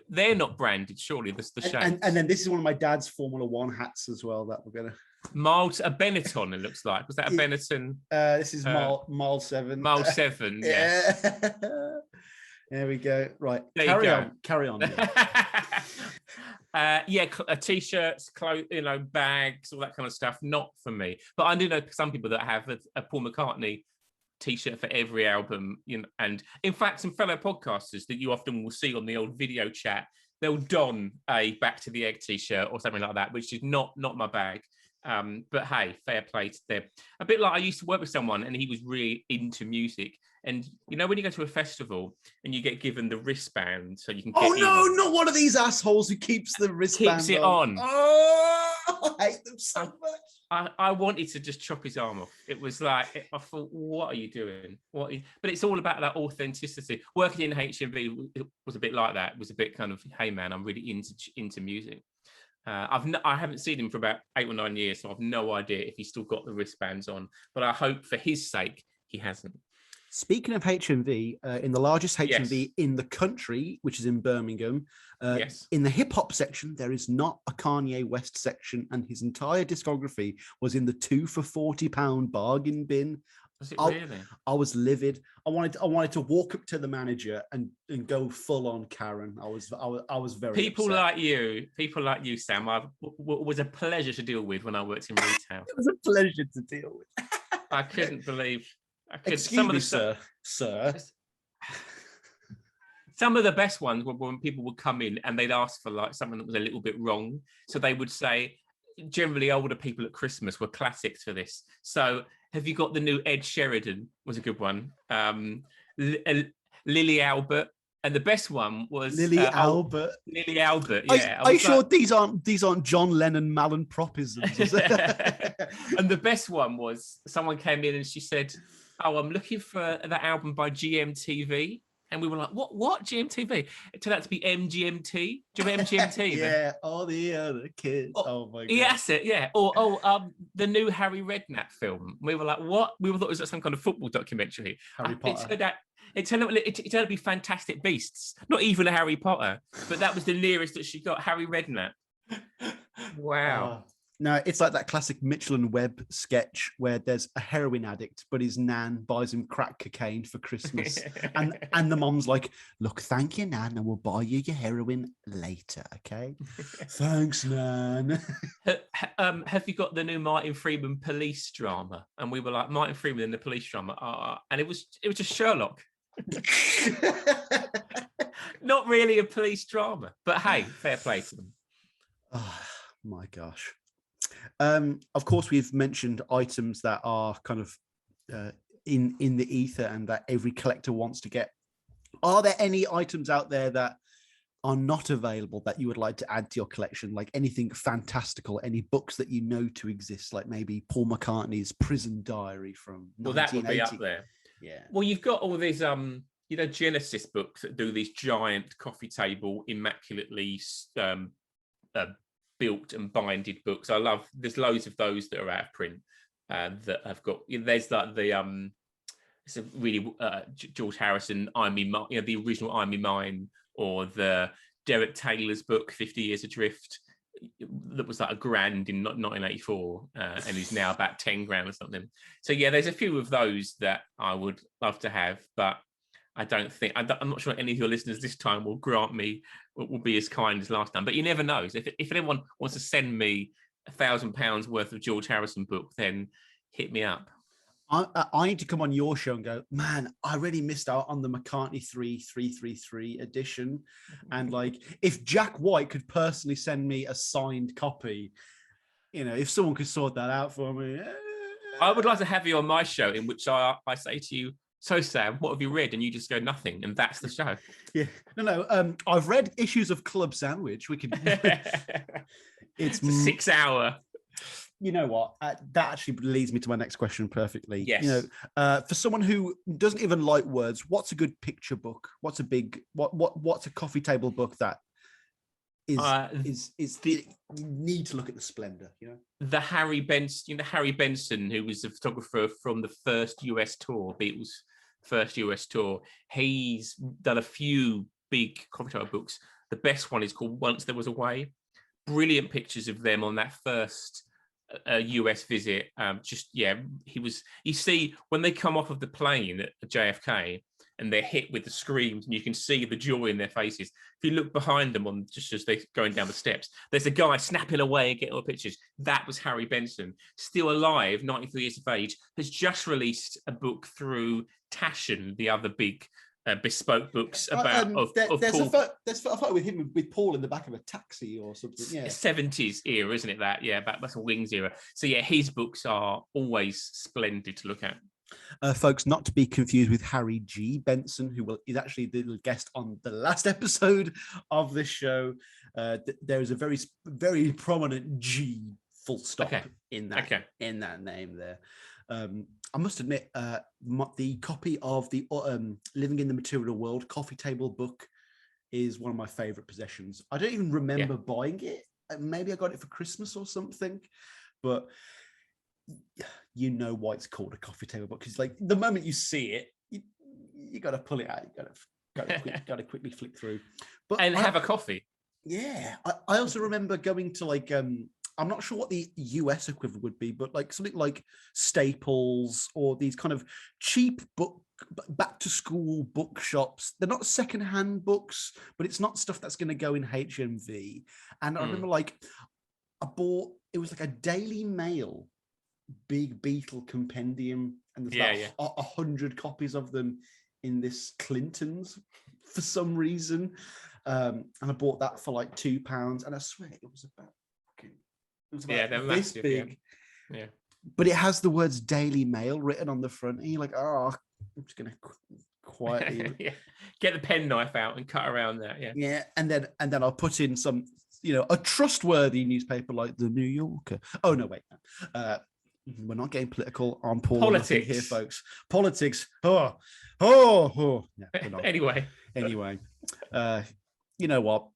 they're not branded, surely. That's the shame. And then this is one of my dad's Formula One hats as well that we're gonna. A Benetton, it looks like. Was that a Benetton? This is Mile 7. Mile 7, yeah. There we go. Right. Carry on. T-shirts, clothes, bags, all that kind of stuff. Not for me. But I do know some people that have a Paul McCartney t-shirt for every album, and in fact, some fellow podcasters that you often will see on the old video chat, they'll don a Back to the Egg t-shirt or something like that, which is not my bag. But hey, fair play to them. A bit like I used to work with someone and he was really into music. And when you go to a festival and you get given the wristband so you can get not one of these assholes who keeps the wristband on. Oh, I hate them so much. I wanted to just chop his arm off. It was like, I thought, what are you doing? But it's all about that authenticity. Working in HMV was a bit like that. It was a bit kind of, hey man, I'm really into music. I haven't seen him for about 8 or 9 years, so I've no idea if he's still got the wristbands on. But I hope for his sake he hasn't. Speaking of HMV, in the largest HMV in the country, which is in Birmingham, in the hip hop section, there is not a Kanye West section, and his entire discography was in the 2 for £40 bargain bin. Was it really? I was livid. I wanted to walk up to the manager and go full on Karen. I was very people upset. like you, Sam. Was a pleasure to deal with when I worked in retail. It was a pleasure to deal with. I couldn't believe. Excuse me, sir. Some of the best ones were when people would come in and they'd ask for like something that was a little bit wrong. So they would say, generally older people at Christmas were classics for this. So have you got the new Ed Sheridan? Was a good one. Lily Albert. And the best one was Lily Albert. Lily Albert, yeah. Are you sure these aren't John Lennon malapropisms? And the best one was someone came in and she said, "Oh, I'm looking for that album by GMTV." And we were like, "What GMTV?" It turned out to be MGMT. Do you remember MGMT? Yeah, all the other kids. Oh my god. Yes, yeah. Or the new Harry Redknapp film. We were like, "What?" We thought it was some kind of football documentary. Harry Potter. It turned out to be Fantastic Beasts, not even a Harry Potter, but that was the nearest that she got. Harry Redknapp. Wow. No, it's like that classic Mitchell and Webb sketch where there's a heroin addict, but his nan buys him crack cocaine for Christmas, and the mom's like, "Look, thank you, Nan, and we'll buy you your heroin later, okay?" Thanks, Nan. Have you got the new Martin Freeman police drama? And we were like, Martin Freeman in the police drama, and it was just Sherlock. Not really a police drama, but hey, fair play to them. Oh my gosh. Of course, we've mentioned items that are kind of in the ether and that every collector wants to get. Are there any items out there that are not available that you would like to add to your collection? Like anything fantastical, any books that you know to exist, like maybe Paul McCartney's Prison Diary from 1980? Well, that would be up there. Yeah. Well, you've got all these, Genesis books that do these giant coffee table, immaculately built and binded books. There's loads of those that are out of print that have got, there's like the, it's a really George Harrison, I'm Me Mine, the original I'm Me Mine, or the Derek Taylor's book, 50 Years Adrift, that was like $1,000 in 1984 and is now about 10 grand or something. So yeah, there's a few of those that I would love to have, but I'm not sure any of your listeners this time will be as kind as last time, but you never know. So if anyone wants to send me £1,000 worth of George Harrison book, then hit me up. I need to come on your show and go, man, I really missed out on the McCartney 333 edition. And like, if Jack White could personally send me a signed copy, if someone could sort that out for me. I would like to have you on my show in which I say to you, "So Sam, what have you read?" And you just go, "Nothing," and that's the show. Yeah, no. I've read issues of Club Sandwich. We could. It's a 6 hour. You know what? That actually leads me to my next question perfectly. Yes. For someone who doesn't even like words, what's a good picture book? What's a coffee table book that is the need to look at the splendor? The Harry Benson, who was the photographer from the first US tour, Beatles' first US tour. He's done a few big coffee table books. The best one is called Once There Was a Way. Brilliant pictures of them on that first US visit. You see when they come off of the plane at JFK and they're hit with the screams and you can see the joy in their faces. If you look behind them just as they're going down the steps, there's a guy snapping away and getting all the pictures. That was Harry Benson, still alive, 93 years of age, has just released a book through Taschen, the other big bespoke books about there's a photo with him with Paul in the back of a taxi or something. Yeah, 70s era, isn't it? That that's a Wings era. So yeah, his books are always splendid to look at. Folks, not to be confused with Harry G. Benson, who is actually the guest on the last episode of this show. There is a very, very prominent G full stop in that name there. I must admit, the copy of the Living in the Material World coffee table book is one of my favorite possessions. I don't even remember buying it. Maybe I got it for Christmas or something, but you know why it's called a coffee table book, because like the moment you see it, you got to pull it out. You got to quickly flick through, and have a coffee. Yeah, I also remember going to like I'm not sure what the US equivalent would be, but like something like Staples or these kind of cheap back to school bookshops. They're not secondhand books, but it's not stuff that's going to go in HMV. And I remember like it was like a Daily Mail big Beatle compendium, and there's about 100 copies of them in this Clinton's for some reason. And I bought that for like £2, and I swear it was about this massive, big. Yeah. But it has the words Daily Mail written on the front, and you're like, oh, I'm just gonna quietly get the penknife out and cut around that. Yeah, and then I'll put in some, a trustworthy newspaper like the New Yorker. Oh no, wait, we're not getting political on politics here, folks. Politics. Oh. Yeah, Anyway, you know what?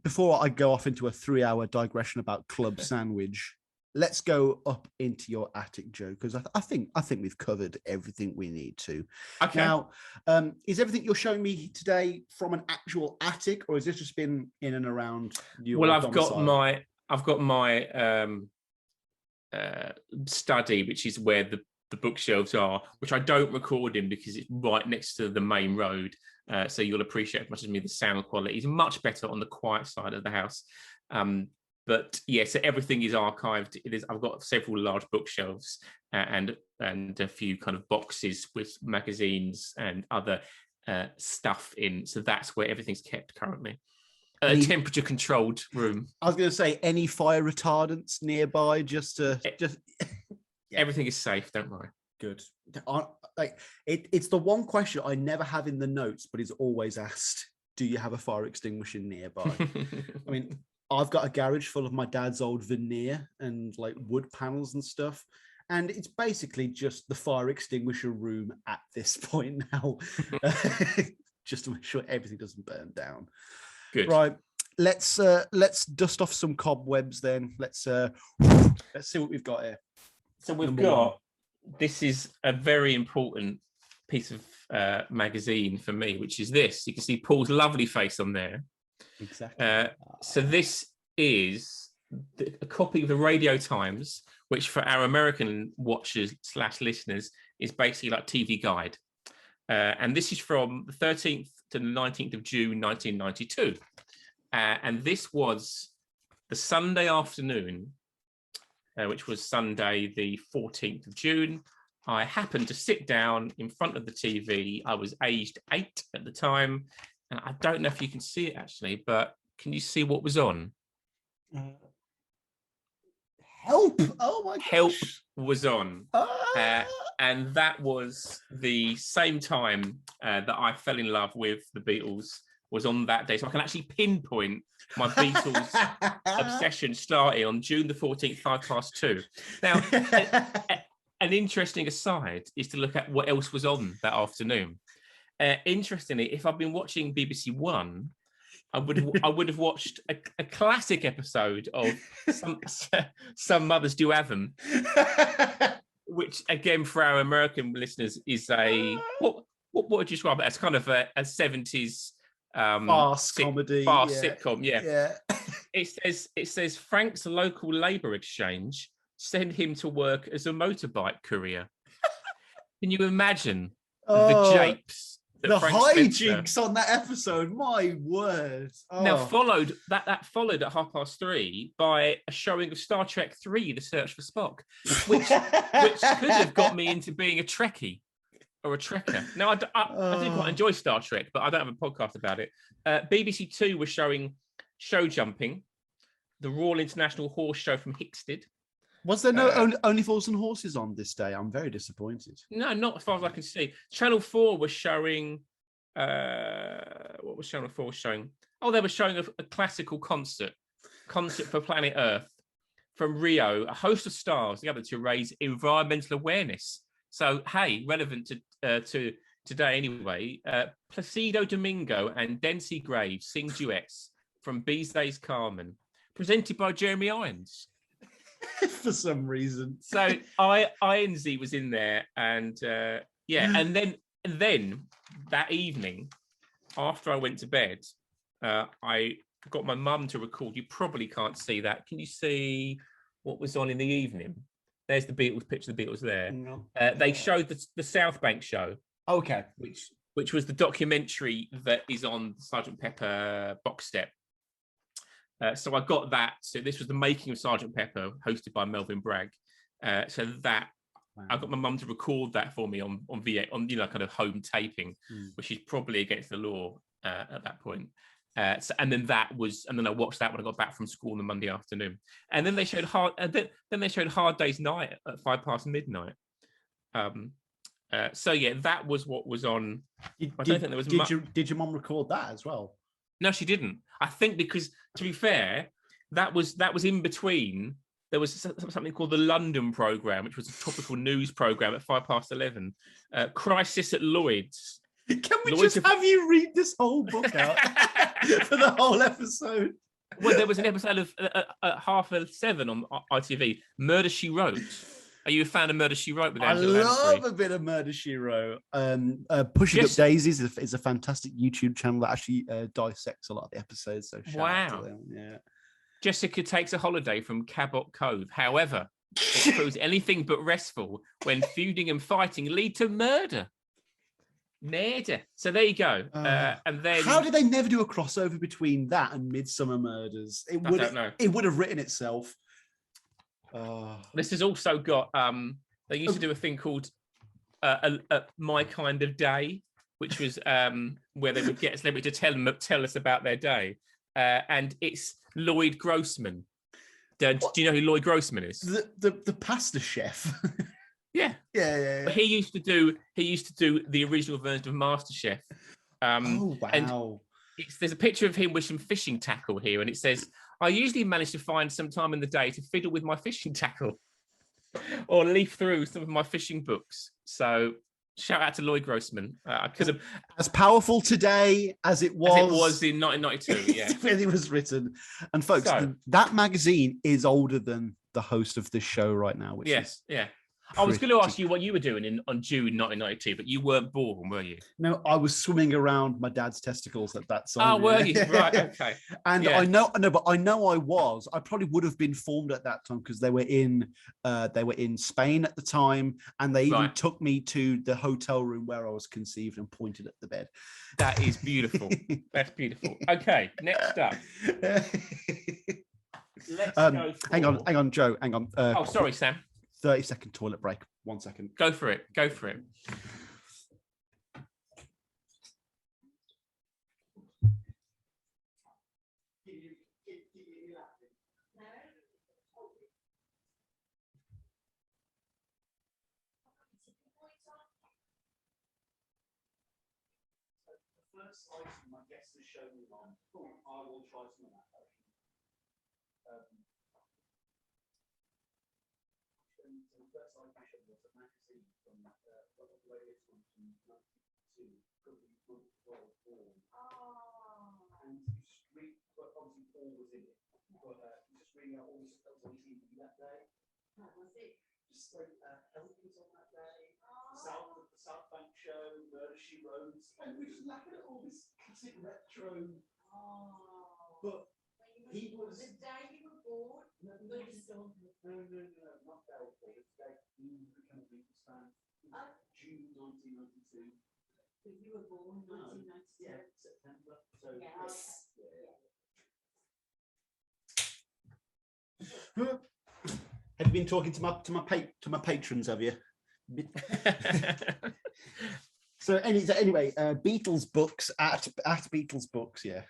Before I go off into a 3-hour digression about Club Sandwich, let's go up into your attic, Joe, because I think we've covered everything we need to. Okay. Now, is everything you're showing me today from an actual attic, or has this just been in and around your domicile? I've got my study, which is where the bookshelves are, which I don't record in because it's right next to the main road. So you'll appreciate as much as me, the sound quality is much better on the quiet side of the house. But yeah, so everything is archived. I've got several large bookshelves and a few kind of boxes with magazines and other stuff in. So that's where everything's kept currently. A temperature controlled room. I was going to say, any fire retardants nearby, just everything is safe. Don't worry. Good. It's the one question I never have in the notes, but is always asked: do you have a fire extinguisher nearby? I mean, I've got a garage full of my dad's old veneer and like wood panels and stuff, and it's basically just the fire extinguisher room at this point now, just to make sure everything doesn't burn down. Good. Right. Let's dust off some cobwebs then. Let's see what we've got here. So we've got. This is a very important piece of magazine for me, which is this. You can see Paul's lovely face on there. Exactly. So this is a copy of the Radio Times, which for our American watchers / listeners is basically like TV Guide. And this is from the 13th to the 19th of June, 1992. And this was the Sunday afternoon, which was Sunday, the 14th of June. I happened to sit down in front of the TV. I was aged 8 at the time. And I don't know if you can see it, actually, but can you see what was on? Help! Oh, my gosh. Help was on. And that was the same time that I fell in love with the Beatles, was on that day. So I can actually pinpoint my Beatles obsession starting on June the 14th, 2:05. Now, an interesting aside is to look at what else was on that afternoon. Interestingly, if I've been watching BBC One, I would have watched a classic episode of Some Mothers Do Have Them, which again for our American listeners is what would you describe it as? Kind of a 70s farce comedy, sitcom. Yeah. It says Frank's local Labour exchange sent him to work as a motorbike courier. Can you imagine the japes? The hijinks on that episode, my word. Now followed at 3:30 by a showing of Star Trek 3, The Search for Spock, which could have got me into being a Trekkie or a Trekker. Now, I do quite enjoy Star Trek, but I don't have a podcast about it. BBC Two was showing Show Jumping, the Royal International Horse Show from Hickstead. Was there no Only Fools and Horses on this day? I'm very disappointed. No, not as far as I can see. Channel 4 was showing... what was Channel 4 showing? Oh, they were showing a classical concert for Planet Earth from Rio, a host of stars gathered to raise environmental awareness. So, hey, relevant to today anyway. Placido Domingo and Dency Graves sing duets from Beasley's Carmen, presented by Jeremy Irons. For some reason. So INZ was in there, and and then that evening, after I went to bed, I got my mum to record. You probably can't see that. Can you see what was on in the evening? There's the Beatles picture. The Beatles there. No. They showed the South Bank show. Okay, which was the documentary that is on Sergeant Pepper box set. So I got that. So this was the making of Sergeant Pepper, hosted by Melvin Bragg. So that I got my mum to record that for me on V8 on kind of home taping, which is probably against the law at that point. And then I watched that when I got back from school on the Monday afternoon. And then they showed Hard Day's Night at 5 past midnight. That was what was on. I don't think there was. Did your mum record that as well? No, she didn't. I think because, to be fair, that was in between. There was something called the London programme, which was a topical news programme at 11:05. Crisis at Lloyd's. Can we Lloyd's have you read this whole book out for the whole episode? Well, there was an episode of at 7:30 on ITV, Murder, She Wrote. Are you a fan of Murder, She Wrote? With Angela Lansbury? Love a bit of Murder, She Wrote. Pushing Up Daisies is a fantastic YouTube channel that actually dissects a lot of the episodes. So shout out to them. Yeah. Jessica takes a holiday from Cabot Cove. However, it proves anything but restful when feuding and fighting lead to murder. So there you go. And then, how did they never do a crossover between that and Midsummer Murders? I don't know. It would have written itself. This has also got they used to do a thing called My Kind of Day, which was where they would get a celebrity to tell us about their day, and it's Lloyd Grossman. Do you know who Lloyd Grossman is? The pasta chef. Yeah. But he used to do the original version of MasterChef. Oh wow! And there's a picture of him with some fishing tackle here, and it says, I usually manage to find some time in the day to fiddle with my fishing tackle or leaf through some of my fishing books. So shout out to Lloyd Grossman. I could have as powerful today as it was in 1992. Yeah, when it was written. And folks, that magazine is older than the host of this show right now. Which is I was going to ask you what you were doing on June 1992, but you weren't born, were you? No, I was swimming around my dad's testicles at that time. Oh, were you? Right, okay. And I know I was. I probably would have been formed at that time because they were in Spain at the time, and they even took me to the hotel room where I was conceived and pointed at the bed. That is beautiful. That's beautiful. Okay, next up. Let's go. Hang on, Joe. Hang on. Sorry, Sam. 30-second toilet break. 1 second. Go for it. First item my guest has shown me on. I will try some of that. The first item was a magazine from the latest one from 1992, called World Born. And you just read, but obviously Paul was in it. But you just reading out all the stuff on TV that day. What was it? Just like Elvis on that day. The South Bank show, Murder, She Wrote, and we're just laughing at all this classic retro. But he was the day you were born. No, not Belfort. It's like he became a Beatles fan. June 1992. But you were born in 1992. Yeah, September. So Have you been talking to my patrons? Have you? So anyway, Beatles books at Beatles books. Yeah.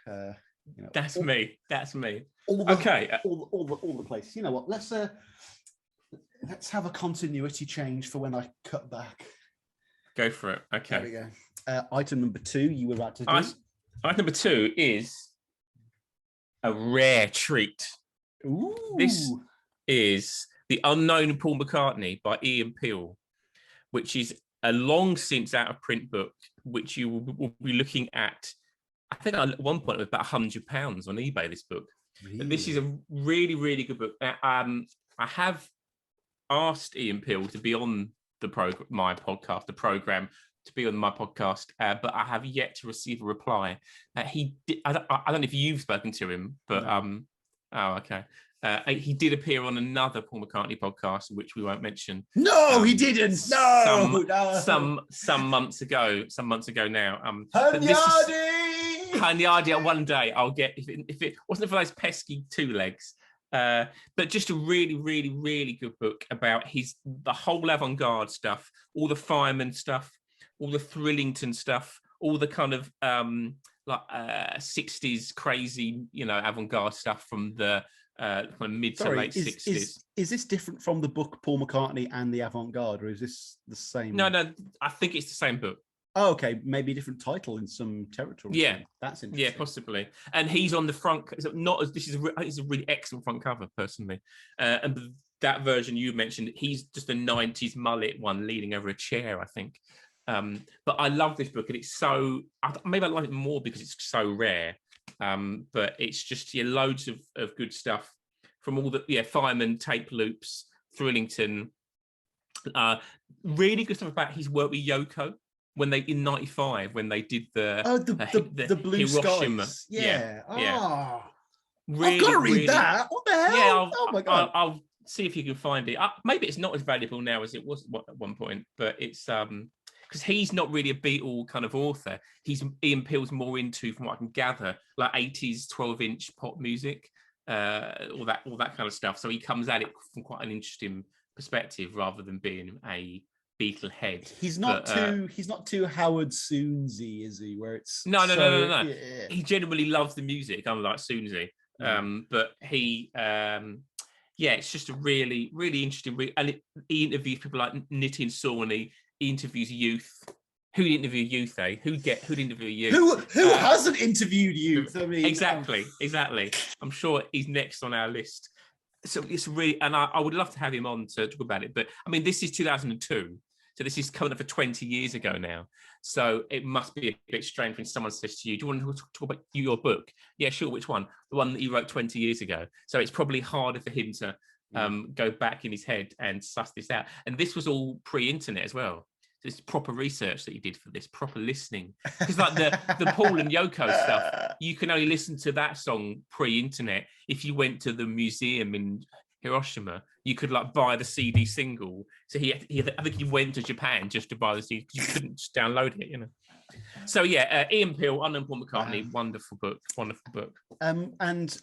That's me. All the place. You know what? Let's have a continuity change for when I cut back. Go for it. Okay. There we go. Item number 2. You were about to do. Item number 2 is a rare treat. Ooh. This is The Unknown Paul McCartney by Ian Peel, which is a long since out of print book, which you will be looking at. I think at one point it was about £100 on eBay, this book. Really? This is a really, really good book. I have asked Ian Peel to be on the program, to be on my podcast, but I have yet to receive a reply. He did, I don't know if you've spoken to him, but no. Oh, okay. He did appear on another Paul McCartney podcast, which we won't mention. No, he didn't. No, some months ago now. Hanyadi. One day I'll get, if it wasn't for those pesky two legs. But just a really, really, really good book about the whole avant-garde stuff, all the fireman stuff, all the Thrillington stuff, all the kind of 60s crazy, avant-garde stuff from the kind of mid to late 60s. Is this different from the book Paul McCartney and the Avant-Garde, or is this the same? No, I think it's the same book. Oh, okay, maybe a different title in some territory. Yeah, that's interesting. Yeah, possibly. And he's on the front. This is a really excellent front cover, personally. And that version you mentioned, he's just a 90s mullet one leaning over a chair, I think. But I love this book, and it's so, maybe I like it more because it's so rare. But it's just loads of good stuff from all the Fireman, tape loops, Thrillington. Really good stuff about his work with Yoko when they in '95 when they did the Blue Hiroshima. Skies. Yeah. Really, I've got to read that. What the hell? Yeah, oh my god! I'll see if you can find it. Maybe it's not as valuable now as it was at one point, but it's because he's not really a Beatle kind of author. Ian Peel's more into, from what I can gather, like 80s 12-inch pop music, all that kind of stuff. So he comes at it from quite an interesting perspective rather than being a Beatle head. He's not too Howard Soonsy, is he? Where it's no. Yeah. He genuinely loves the music, unlike Soonsy. But he it's just a really, really interesting he interviews people like Nitin Sawhney. He interviews youth. Who'd interview youth, eh? Who'd interview youth? Who hasn't interviewed youth? I mean, exactly. I'm sure he's next on our list. So it's really, and I would love to have him on to talk about it. But I mean, this is 2002, so this is coming up for 20 years ago now. So it must be a bit strange when someone says to you, "Do you want to talk about your book?" Yeah, sure. Which one? The one that you wrote 20 years ago. So it's probably harder for him to go back in his head and suss this out. And this was all pre-internet as well. So it's proper research that he did for this, proper listening. Because like the Paul and Yoko stuff, you can only listen to that song pre-internet. If you went to the museum in Hiroshima, you could like buy the CD single. So I think he went to Japan just to buy the CD because you couldn't just download it, So Ian Peel, Unknown Paul McCartney, wonderful book. And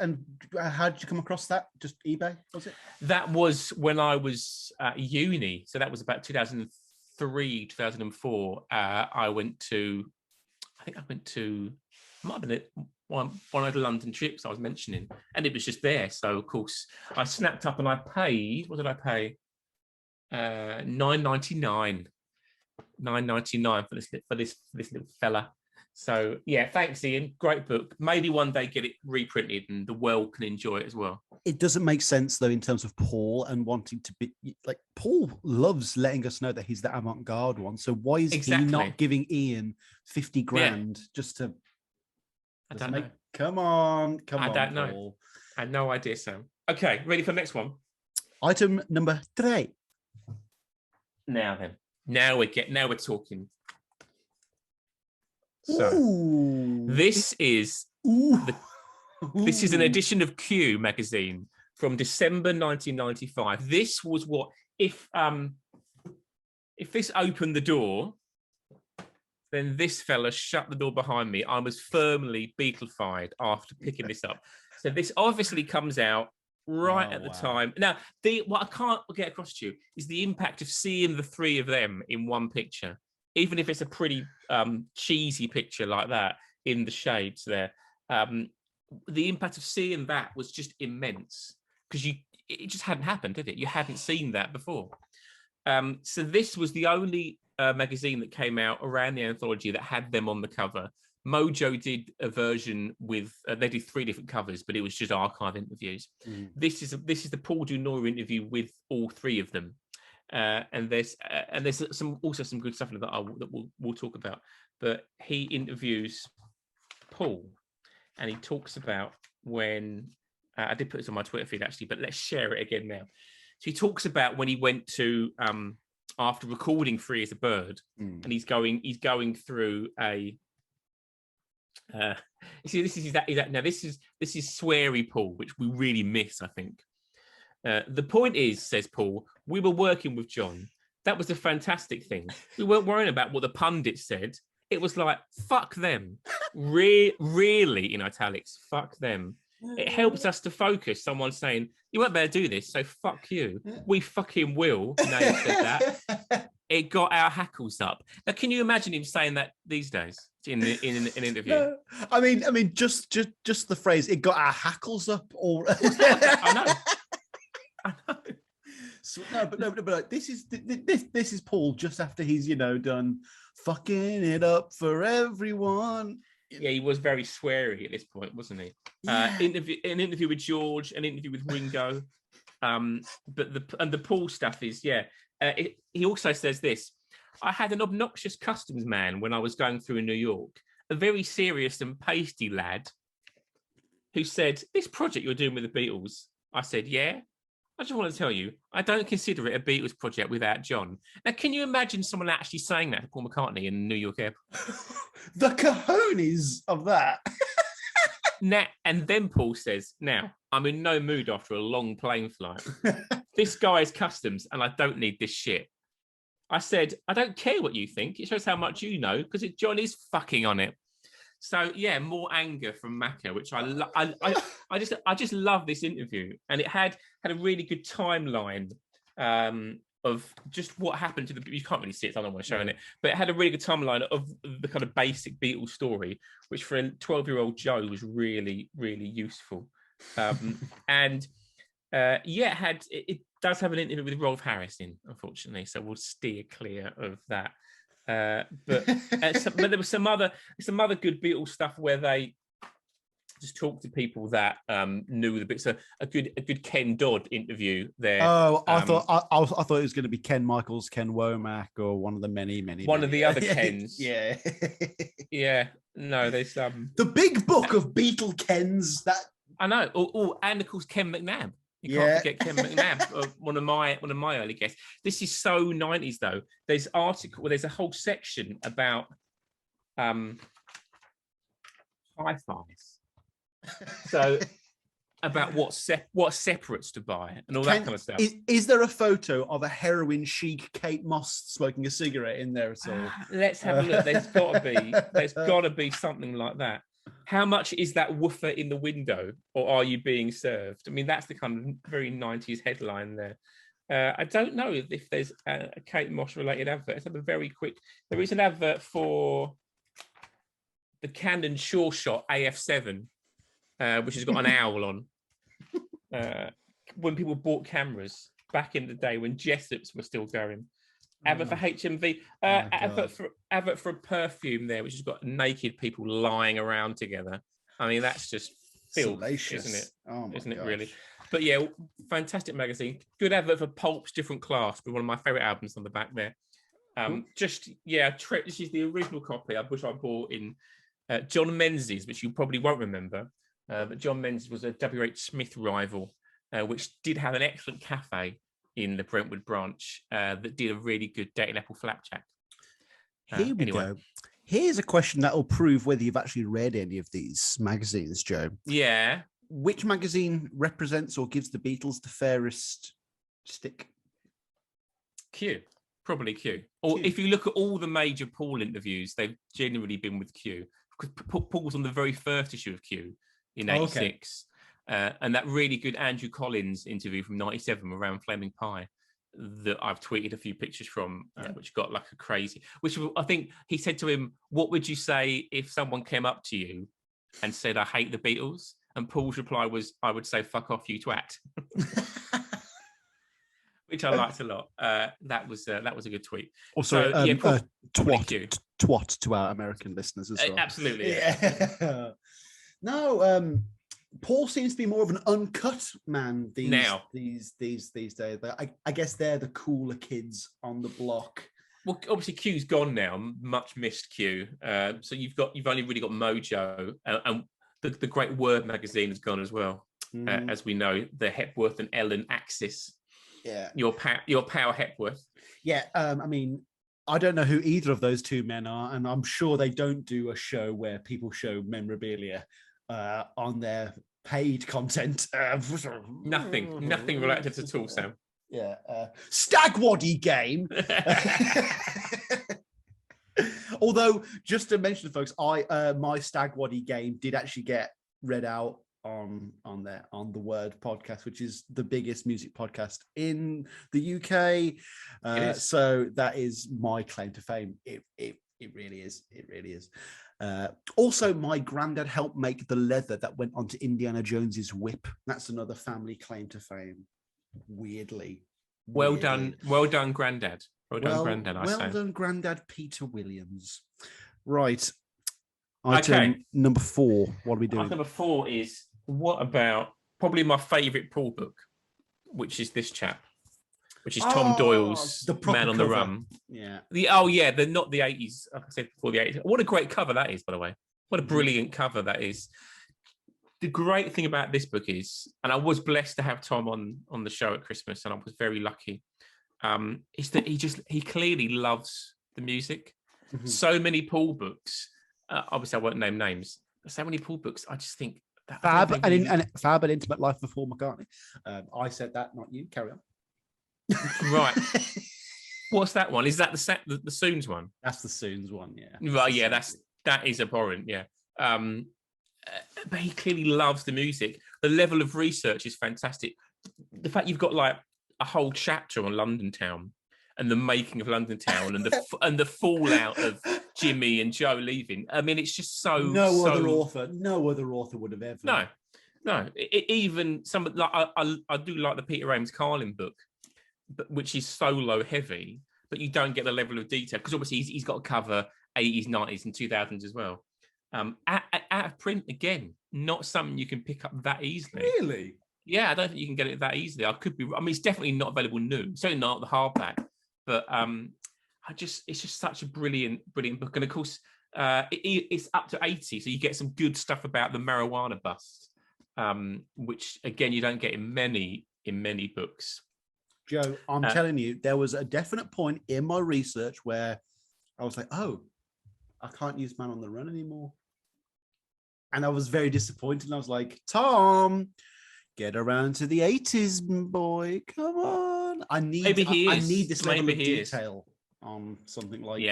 how did you come across that? Just eBay, was it? That was when I was at uni. So that was about 2003, 2004. I went to, might have been one of the London trips I was mentioning, and it was just there. So of course I snapped up and I paid. What did I pay? £9.99 for this little fella. So yeah, thanks Ian, great book. Maybe one day get it reprinted and the world can enjoy it as well. It doesn't make sense though in terms of Paul and wanting to be like, Paul loves letting us know that he's the avant-garde one, so why is he not giving Ian 50 grand just to I don't know. Come on, I don't know. Paul. I had no idea, Sam. Okay, ready for the next one? Item number 3. Now we're talking. So this is an edition of Q magazine from December 1995. This was what if this opened the door, then this fella shut the door behind me. I was firmly Beatlified after picking this up. So this obviously comes out right at the time. Now, what I can't get across to you is the impact of seeing the three of them in one picture, even if it's a pretty cheesy picture like that in the shades there. The impact of seeing that was just immense because it just hadn't happened, did it? You hadn't seen that before. So this was the only magazine that came out around the anthology that had them on the cover. Mojo did a version with they did 3 different covers, but it was just archive interviews. This is the Paul Du Noyer interview with all 3 of them, and there's some good stuff in that we'll talk about. But he interviews Paul, and he talks about when I did put this on my Twitter feed actually, but let's share it again now. So he talks about when he went to after recording Free as a Bird, and he's going through a. See, this is that. Now, this is sweary Paul, which we really miss, I think. The point is, says Paul, we were working with John. That was a fantastic thing. We weren't worrying about what the pundits said. It was like, fuck them. Really, in italics, fuck them. It helps us to focus. Someone saying, you won't be able to do this, so fuck you. We fucking will. Now you said that. It got our hackles up. Now, can you imagine him saying that these days in an interview? No. I mean, just the phrase, it got our hackles up. Or I know. So, but like, this is Paul just after he's done fucking it up for everyone. Yeah, he was very sweary at this point, wasn't he? Yeah. An interview with George, an interview with Ringo. But the Paul stuff is, he also says this: I had an obnoxious customs man when I was going through in New York, a very serious and pasty lad, who said, "This project you're doing with the Beatles." I said, "Yeah." I just want to tell you, I don't consider it a Beatles project without John. Now, can you imagine someone actually saying that to Paul McCartney in New York airport? The cojones of that. Now, and then Paul says, now, I'm in no mood after a long plane flight. This guy is customs and I don't need this shit. I said, I don't care what you think. It shows how much you know because John is fucking on it. So yeah, more anger from Macca, which I just love this interview, and it had a really good timeline of just what happened to the. You can't really see it, so I don't want to show it, but it had a really good timeline of the kind of basic Beatles story, which for a 12-year-old Joe was really really useful, and it does have an interview with Rolf Harris in, unfortunately, so we'll steer clear of that. But there was some other good Beatles stuff where they just talked to people that knew the bits. A good Ken Dodd interview there. Oh, I thought it was going to be Ken Michaels, Ken Womack, or one of the many of the other Kens. Yeah, yeah. No, there's the big book of Beatle Kens. That I know. Oh, and of course Ken McNabb. You can't forget Ken McNabb, one of my early guests. This is so 90s though. There's there's a whole section about hi-fis. So about what separates to buy and all that kind of stuff. Is there a photo of a heroin chic Kate Moss smoking a cigarette in there at all? Let's have a look. There's got to be something like that. How much is that woofer in the window, or are you being served? I mean, that's the kind of very 90s headline there. I don't know if there's a Kate Moss related advert. Let's have a very quick. There is an advert for the Canon Sure Shot AF7, which has got an owl on. When people bought cameras back in the day when Jessops were still going. Advert for HMV, advert for a perfume there, which has got naked people lying around together. I mean, that's just filth, isn't it? Oh my isn't it gosh. really? But yeah, fantastic magazine. Good advert for Pulp's Different Class, with one of my favourite albums on the back there. This is the original copy, which I bought in John Menzies, which you probably won't remember. But John Menzies was a W.H. Smith rival, which did have an excellent cafe in the Brentwood branch that did a really good dating apple flapjack. Here we go. Here's a question that will prove whether you've actually read any of these magazines, Joe. Yeah. Which magazine represents or gives the Beatles the fairest stick? Q. Probably Q. Or if you look at all the major Paul interviews, they've generally been with Q. Because Paul was on the very first issue of Q in 86. And that really good Andrew Collins interview from 97 around Flaming Pie that I've tweeted a few pictures from, which got like a crazy, which I think he said to him, what would you say if someone came up to you and said, I hate the Beatles? And Paul's reply was, I would say, fuck off, you twat. Which I liked a lot. That was a good tweet. Also, twat. twat to our American listeners as well. Absolutely. Yeah. No, Paul seems to be more of an uncut man these days. But I guess they're the cooler kids on the block. Well, obviously Q's gone now, much missed Q. So you've only really got Mojo, and the great Word magazine has gone as well, as we know, the Hepworth and Ellen axis. Yeah, your pal Hepworth. Yeah, I mean, I don't know who either of those two men are, and I'm sure they don't do a show where people show memorabilia on their paid content. Nothing related at all, Sam. Yeah, Stagwaddy game. Although, just to mention, folks, my Stagwaddy game did actually get read out on the Word podcast, which is the biggest music podcast in the UK. So that is my claim to fame. It really is. It really is. Also, my granddad helped make the leather that went onto Indiana Jones's whip. That's another family claim to fame. Weirdly. Well done, granddad. Well done, granddad Peter Williams. Right. Item number 4. What are we doing? Item number 4 is, what about probably my favourite Paul book, which is this chap, which is Tom Doyle's the Man on the Run. Yeah. They're not the 80s, like I said before, the 80s. What a great cover that is, by the way. What a brilliant cover that is. The great thing about this book is, and I was blessed to have Tom on the show at Christmas, and I was very lucky, is that he clearly loves the music. Mm-hmm. So many Paul books, obviously I won't name names, but so many Paul books, I just think that Fab and Intimate Life of Paul McCartney. I said that, not you. Carry on. Right. What's that one? Is that the Soons one? That's the Soons one, yeah. Right, yeah, that is abhorrent, yeah. But he clearly loves the music. The level of research is fantastic. The fact you've got like a whole chapter on London Town and the making of London Town and the fallout of Jimmy and Joe leaving. I mean, it's just so no other author would have ever. No. Even some like I do like the Peter Ames Carlin book, but which is solo heavy, but you don't get the level of detail because obviously he's got to cover 80s, 90s, and 2000s as well. Out of print again, not something you can pick up that easily. Really? Yeah, I don't think you can get it that easily. It's definitely not available new. Certainly not the hardback. But it's just such a brilliant book. And of course, it's up to 80, so you get some good stuff about the marijuana bust, which again you don't get in many books. Joe, I'm telling you, there was a definite point in my research where I was like, oh, I can't use Man on the Run anymore. And I was very disappointed. And I was like, Tom, get around to the 80s, boy. Come on. I need this level of detail on something like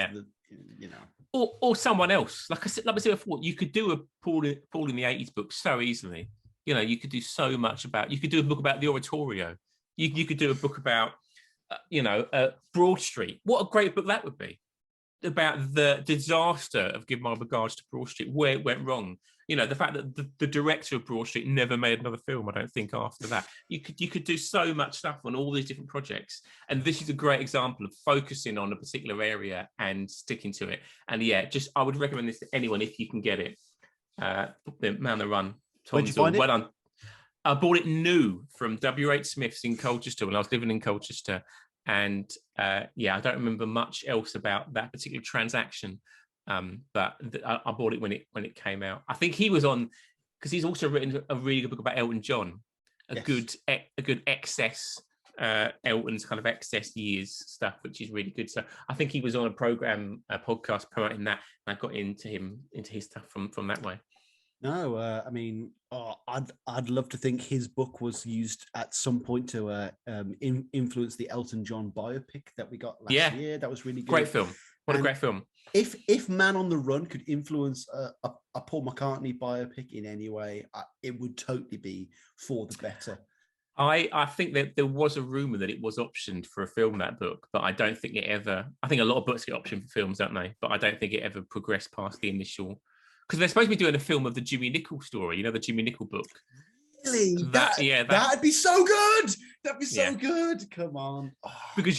Or someone else. Like I said before, you could do a Paul in the 80s book so easily. You could do so much you could do a book about the Oratorio. You could do a book about, Broad Street. What a great book that would be. About the disaster of Give My Regards to Broad Street, where it went wrong. The fact that the director of Broad Street never made another film, I don't think, after that. You could do so much stuff on all these different projects. And this is a great example of focusing on a particular area and sticking to it. And I would recommend this to anyone if you can get it. The Man on the Run. Where'd you find it? Well done. I bought it new from W.H. Smith's in Colchester when I was living in Colchester. And I don't remember much else about that particular transaction, but I bought it when it came out. I think he was on, because he's also written a really good book about Elton John, a good excess, Elton's kind of excess years stuff, which is really good. So I think he was on a podcast promoting that, and I got into his stuff from that way. No, I'd love to think his book was used at some point to influence the Elton John biopic that we got last year. That was really good. Great film. What a great film. If Man on the Run could influence a Paul McCartney biopic in any way, it would totally be for the better. I think that there was a rumor that it was optioned for a film, that book, but I don't think it ever. I think a lot of books get optioned for films, don't they? But I don't think it ever progressed past the initial. Because they're supposed to be doing a film of the Jimmy Nicol story, the Jimmy Nicol book. Really? That'd be so good. That'd be so good. Come on. Oh. Because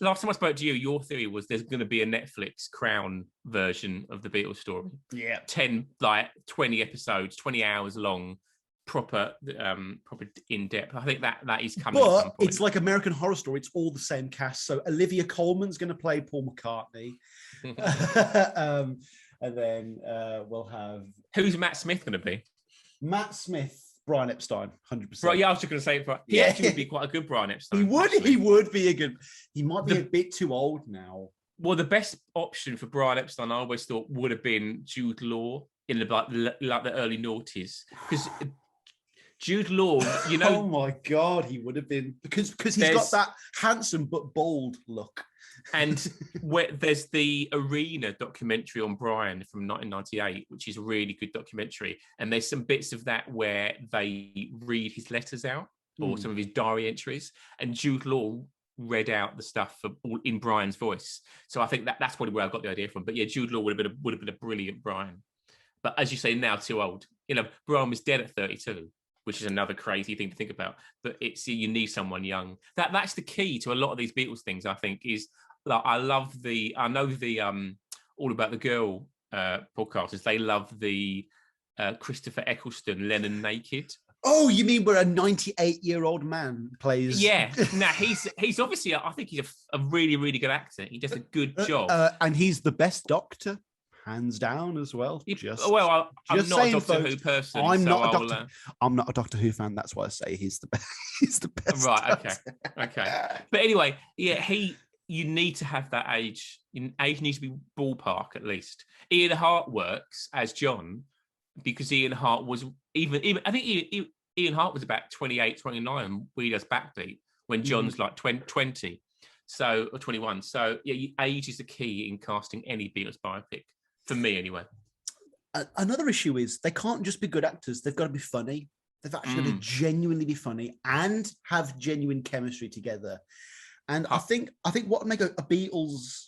last time I spoke to you, your theory was there's going to be a Netflix Crown version of the Beatles story. Yeah. 20 episodes, 20 hours long, proper in depth. I think that is coming. But at some point. It's like American Horror Story. It's all the same cast. So Olivia Colman's going to play Paul McCartney. And then we'll have... Who's Matt Smith going to be? Matt Smith, Brian Epstein, 100%. Right, yeah, I was just going to say, he actually would be quite a good Brian Epstein. He would be a good... He might be a bit too old now. Well, the best option for Brian Epstein, I always thought, would have been Jude Law in the early noughties. Because Jude Law, you know... Oh, my God, he would have been... Because he's got that handsome but bold look. And there's the Arena documentary on Brian from 1998, which is a really good documentary. And there's some bits of that where they read his letters out or some of his diary entries. And Jude Law read out the stuff in Brian's voice. So I think that's probably where I got the idea from. But yeah, Jude Law would have been a brilliant Brian. But as you say, now too old. You know, Brian was dead at 32. Which is another crazy thing to think about. But you need someone young. That's the key to a lot of these Beatles things, I think, is like I know the All About the Girl podcasters, they love the Christopher Eccleston Lennon Naked. Oh, you mean where a 98-year-old man plays? Yeah. Now he's obviously I think he's a really, really good actor. He does a good job. And he's the best Doctor. Hands down as well. I'm not a Doctor Who person. I'm not a Doctor Who fan. That's why I say he's the best. He's the best. Right. Okay. But anyway, yeah, you need to have that age. Age needs to be ballpark at least. Ian Hart works as John because Ian Hart was even. I think Ian Hart was about 28, 29 when he does Backbeat when John's like 20, so or 21. So yeah, age is the key in casting any Beatles biopic. For me, anyway. Another issue is they can't just be good actors. They've got to be funny. They've actually got to genuinely be funny and have genuine chemistry together. And I think what would make a Beatles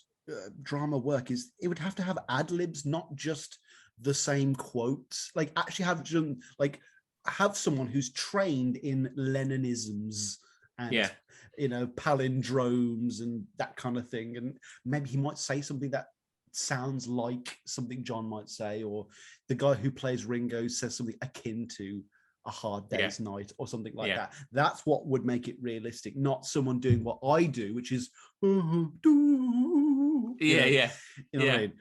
drama work is it would have to have ad-libs, not just the same quotes. Like actually have someone who's trained in Lennonisms and palindromes and that kind of thing. And maybe he might say something that sounds like something John might say, or the guy who plays Ringo says something akin to A Hard Day's Night or something like that. That's what would make it realistic, not someone doing what I do, which is You know what I mean?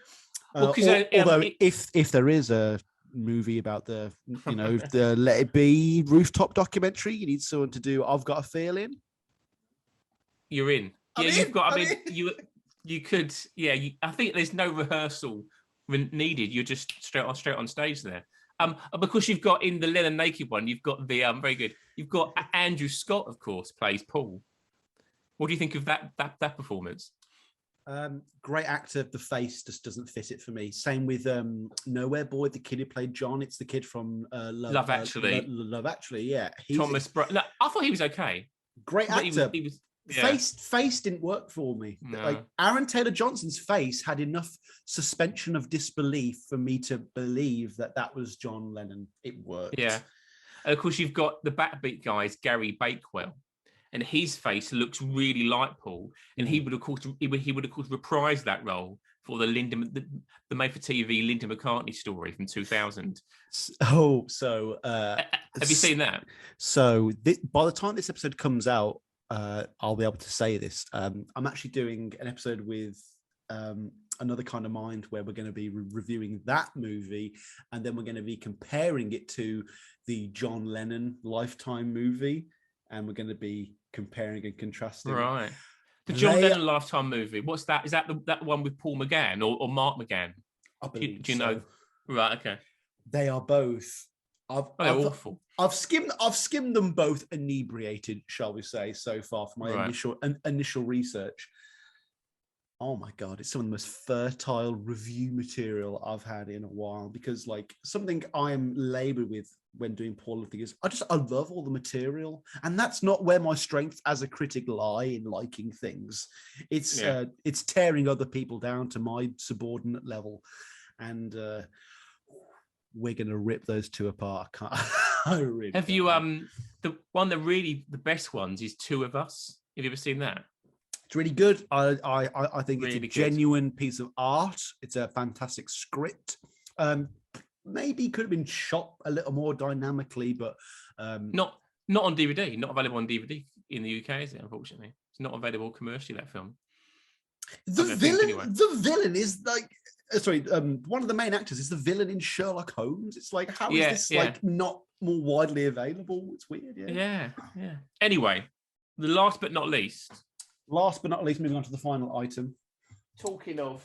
Although if there is a movie about the Let It Be rooftop documentary, you need someone to do I've Got a Feeling. You're in. You could, I think there's no rehearsal needed. You're just straight on stage there. Because you've got in the Lennon Naked one, you've got the very good. You've got Andrew Scott, of course, plays Paul. What do you think of that performance? Great actor. The face just doesn't fit it for me. Same with Nowhere Boy, the kid who played John. It's the kid from Love Actually. Love Actually, yeah. Thomas Brown. No, I thought he was okay. Great actor. He was Face didn't work for me. No. Like Aaron Taylor Johnson's face had enough suspension of disbelief for me to believe that was John Lennon. It worked. Yeah. And of course, you've got the Backbeat guys, Gary Bakewell, and his face looks really like Paul, and he would of course reprise that role for the made-for-TV Linda McCartney story from 2000. Oh, so have you seen that? So by the time this episode comes out, I'll be able to say this. I'm actually doing an episode with Another Kind of Mind where we're going to be reviewing that movie, and then we're going to be comparing it to the John Lennon Lifetime movie, and we're going to be comparing and contrasting. Right. The John Lennon Lifetime movie. What's that? Is that that one with Paul McGann or Mark McGann? I believe do you know? Right. Okay. They are both. They're awful. I've skimmed them both inebriated, shall we say, so far from my initial research. Oh my God, it's some of the most fertile review material I've had in a while, because like something I'm labored with when doing Paul of the is I love all the material, and that's not where my strengths as a critic lie in liking things. It's tearing other people down to my subordinate level, and we're going to rip those two apart. I really have you the one that really the best ones is Two of Us. Have you ever seen that? It's really good. I think Really it's a good. genuine piece of art. It's a fantastic script. Maybe could have been shot a little more dynamically, but not on DVD. Not available on DVD in the UK, is it? Unfortunately, it's not available commercially. That film. The villain is like, one of the main actors is the villain in Sherlock Holmes. It's like, how is this like not more widely available? It's weird. Yeah. Anyway, the last but not least, moving on to the final item. Talking of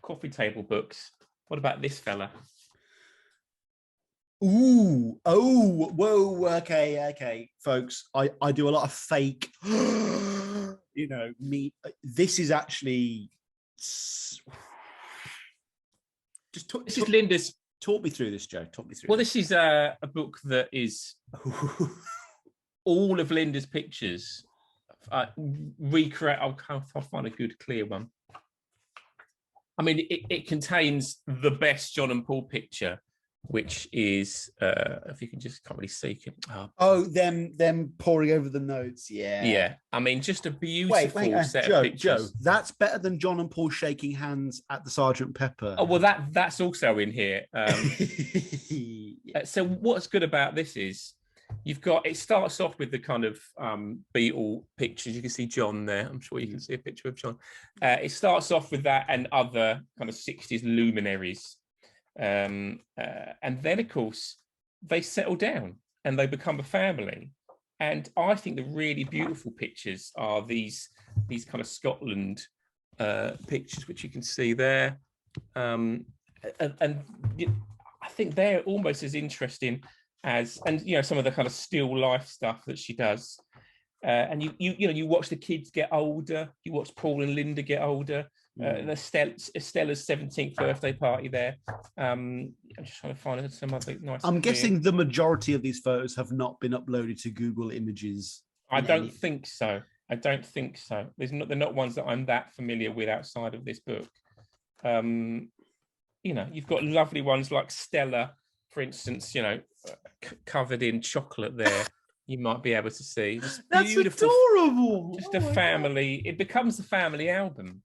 coffee table books, what about this fella? Ooh, whoa, okay, folks. I do a lot of fake, me. This is actually This is Linda's. Talk me through this, Joe. Talk me through. Well, this is a book that is all of Linda's pictures. Recreate. I'll find a good, clear one. I mean, it contains the best John and Paul picture, which is if you can just can't really see it. Them pouring over the notes. Yeah. I mean, just a beautiful set of pictures. Joe, that's better than John and Paul shaking hands at the Sergeant Pepper. Oh well, that's also in here. So what's good about this is it starts off with the kind of Beatle pictures. You can see John there. I'm sure you can see a picture of John. It starts off with that and other kind of 60s luminaries. And then, of course, they settle down and they become a family. And I think the really beautiful pictures are these kind of Scotland pictures, which you can see there. And I think they're almost as interesting as, and some of the kind of still life stuff that she does. And you watch the kids get older. You watch Paul and Linda get older. Stella's 17th birthday party there. I'm just trying to find some other nice. I'm guessing the majority of these photos have not been uploaded to Google Images. I don't think so. They're not ones that I'm that familiar with outside of this book. You've got lovely ones like Stella, for instance. Covered in chocolate there. You might be able to see. That's beautiful, adorable. Just a family. It becomes a family album.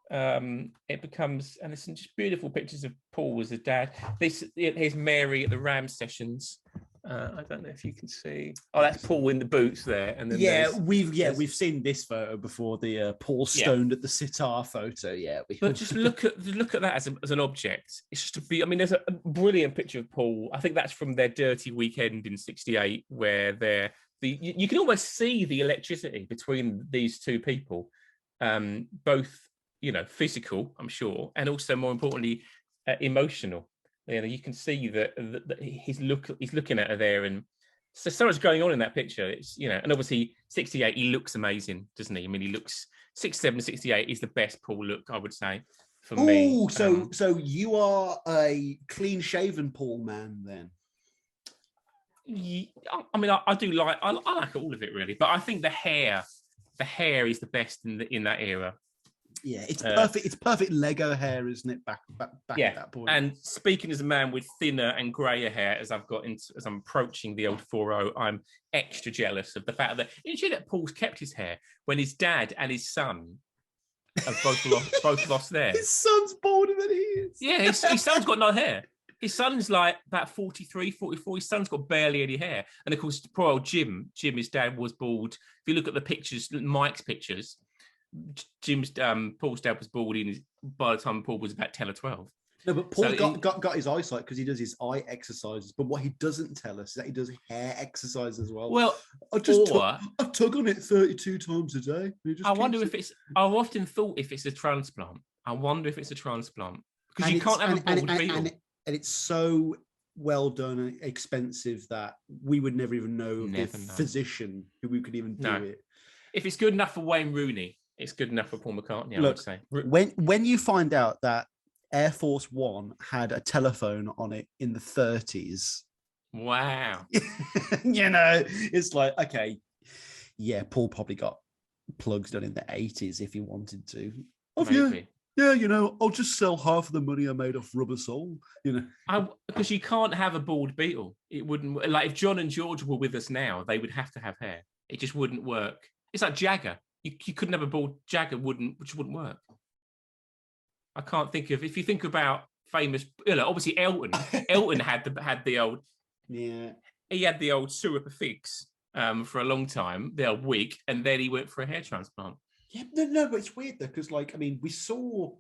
It becomes, and there's some just beautiful pictures of Paul as a dad. Here's Mary at the Ram sessions. I don't know if you can see. Oh, that's Paul in the boots there. And then we've seen this photo before. The Paul stoned at the sitar photo. But just look at that as an object. It's just there's a brilliant picture of Paul. I think that's from their dirty weekend in '68, where you can almost see the electricity between these two people, both physical, I'm sure, and also more importantly, emotional. You can see that he's looking at her there, and so much going on in that picture. It's and obviously 68, he looks amazing, doesn't he? I mean, he looks 67, 68 is the best Paul look, I would say, for me. So you are a clean shaven Paul man then? I mean, I do like I like all of it really, but I think the hair is the best in that era. Yeah, it's perfect. It's perfect Lego hair, isn't it? Back at that point. And speaking as a man with thinner and grayer hair, as I'm approaching the old 40, I'm extra jealous of the fact that Paul's kept his hair when his dad and his son have both lost theirs. His son's bolder than he is. Yeah, his son's got no hair. His son's like about 43, 44. His son's got barely any hair. And of course, poor old Jim, his dad was bald. If you look at the pictures, Mike's pictures, Paul's dad was bald by the time Paul was about 10 or 12. No, but Paul got his eyesight because he does his eye exercises. But what he doesn't tell us is that he does hair exercise as well. Well, I tug on it 32 times a day. I've often thought if it's a transplant. I wonder if it's a transplant because you can't have a bald Beatle. And it's so well done and expensive that we would never even know physician who could even do it. If it's good enough for Wayne Rooney, it's good enough for Paul McCartney, I would say. When you find out that Air Force One had a telephone on it in the 30s. Wow. It's like, okay, yeah, Paul probably got plugs done in the 80s if he wanted to. yeah, I'll just sell half of the money I made off Rubber Soul, Because you can't have a bald Beatle. It wouldn't, like if John and George were with us now, they would have to have hair. It just wouldn't work. It's like Jagger. You couldn't have a bald Jagger, which wouldn't work. I can't think of, if you think about famous, obviously Elton. Elton had the old, yeah, he had the old syrup of figs for a long time, the old wig, and then he went for a hair transplant. Yeah, no, but it's weird though, because we saw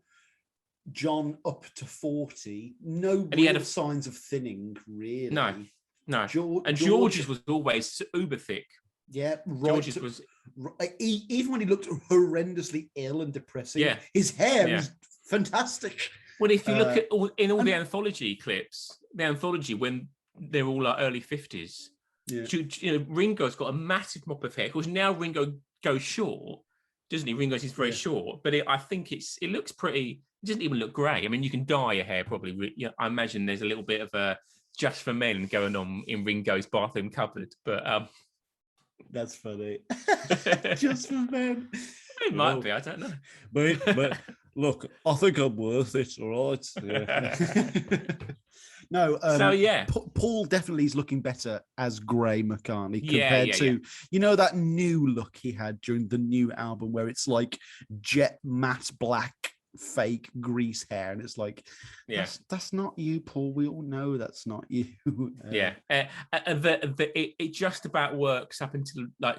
John up to 40, no real signs of thinning, really. No. George's was always uber thick. Yeah, right. George's was even when he looked horrendously ill and depressing. Yeah. His hair was fantastic. Well, if you look at all the anthology clips, the anthology when they're all like early 50s, Ringo's got a massive mop of hair. Of course, now Ringo goes short, doesn't he? Ringo's is very short, but I think it looks pretty. It doesn't even look grey. I mean, you can dye your hair probably. I imagine there's a little bit of a just for men going on in Ringo's bathroom cupboard, but that's funny. Just for men. It might be. I don't know. But look, I think I'm worth it. All right. Yeah. No. Paul definitely is looking better as Grey McCartney compared to that new look he had during the new album, where it's like jet matte black fake grease hair, and it's like, that's not you, Paul. We all know that's not you. It just about works up until I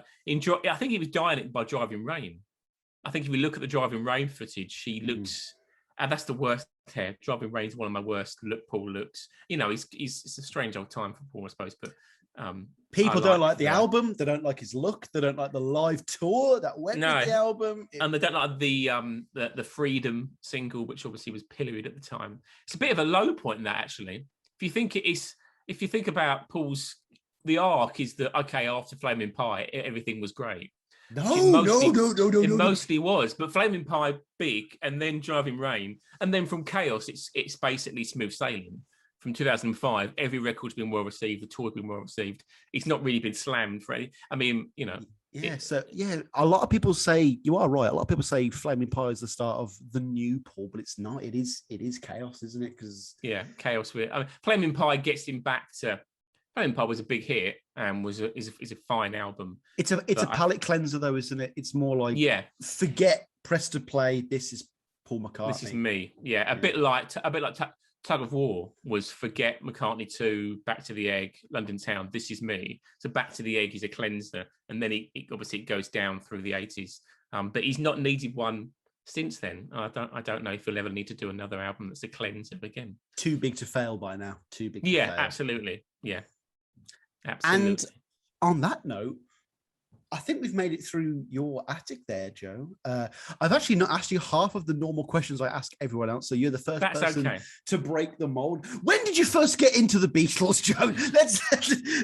think he was dying it by Driving Rain. I think if you look at the Driving Rain footage, he looks, and that's the worst hair. Driving Rain is one of my worst Paul looks. It's a strange old time for Paul, I suppose, but people don't like the album. They don't like his look. They don't like the live tour that went with the album, and they don't like the Freedom single, which obviously was pilloried at the time. It's a bit of a low point in that, actually. If you think about Paul's, the arc is that after Flaming Pie, everything was great. No. It mostly was, but Flaming Pie big, and then Driving Rain, and then from Chaos, it's basically smooth sailing. From 2005, every record's been well received. The tour's been well received. It's not really been slammed for any. I mean, a lot of people say, you are right. A lot of people say Flaming Pie is the start of the new Paul, but it's not. It is Chaos, isn't it? Because Chaos. Flaming Pie gets him back to. Flaming Pie was a big hit and is a fine album. It's a palate cleanser though, isn't it? It's more like forget press to play. This is Paul McCartney. This is me. Yeah, a bit like Tug of War was forget McCartney 2, Back to the Egg, London Town. This is me. So Back to the Egg is a cleanser, and then it obviously goes down through the 80s. But he's not needed one since then. I don't know if he'll ever need to do another album that's a cleanser again. Too big to fail by now. Too big. To fail. Absolutely. Yeah. Absolutely. And on that note, I think we've made it through your attic there, Joe. I've actually not asked you half of the normal questions I ask everyone else, so you're the first person to break the mold. When did you first get into the Beatles, Joe?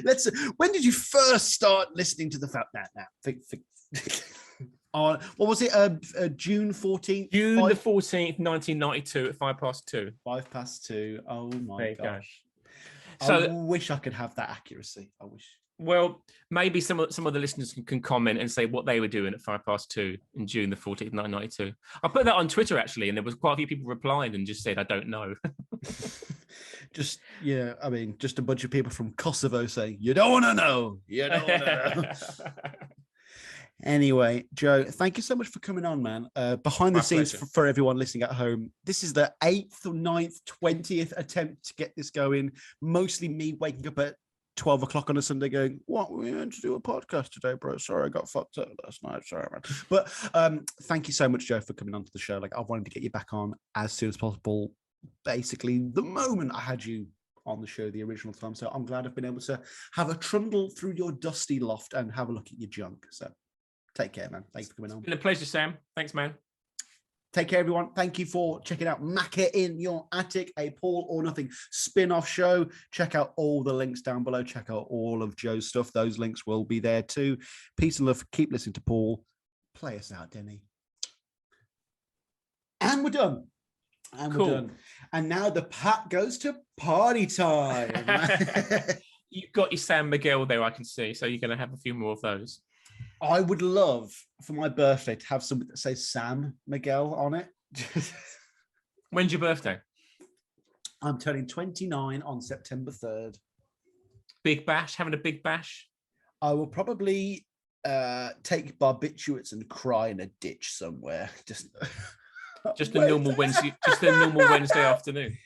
Let's. When did you first start listening to the what was it? June 14th? June the 14th, 1992 at 2:05. 2:05. Oh my gosh. So, I wish I could have that accuracy. I wish. Well, maybe some of the listeners can comment and say what they were doing at 2:05 in June the 14th, 1992. I put that on Twitter, actually, and there was quite a few people replied and just said, I don't know. Just a bunch of people from Kosovo saying, you don't want to know. You don't want to know. Anyway, Joe, thank you so much for coming on, man. Behind the scenes for everyone listening at home, this is the 8th or 9th, 20th attempt to get this going. Mostly me waking up at 12 o'clock on a Sunday going, what, we're going to do a podcast today, bro? Sorry, I got fucked up last night. Sorry, man. But thank you so much, Joe, for coming onto the show. Like, I wanted to get you back on as soon as possible. Basically, the moment I had you on the show the original time. So I'm glad I've been able to have a trundle through your dusty loft and have a look at your junk. So take care, man. Thanks for coming on. It's been a pleasure, Sam. Thanks, man. Take care, everyone. Thank you for checking out Macca in Your Attic, a Paul or Nothing spin-off show. Check out all the links down below. Check out all of Joe's stuff. Those links will be there too. Peace and love. Keep listening to Paul. Play us out, Denny. And we're done. And cool. We're done. And now the pat goes to party time. You've got your San Miguel there, I can see. So you're going to have a few more of those. I would love for my birthday to have something that says Sam Miguel on it. When's your birthday? I'm turning 29 on September 3rd. Big bash? Having a big bash? I will probably take barbiturates and cry in a ditch somewhere. Just a normal Wednesday. Just a normal Wednesday afternoon.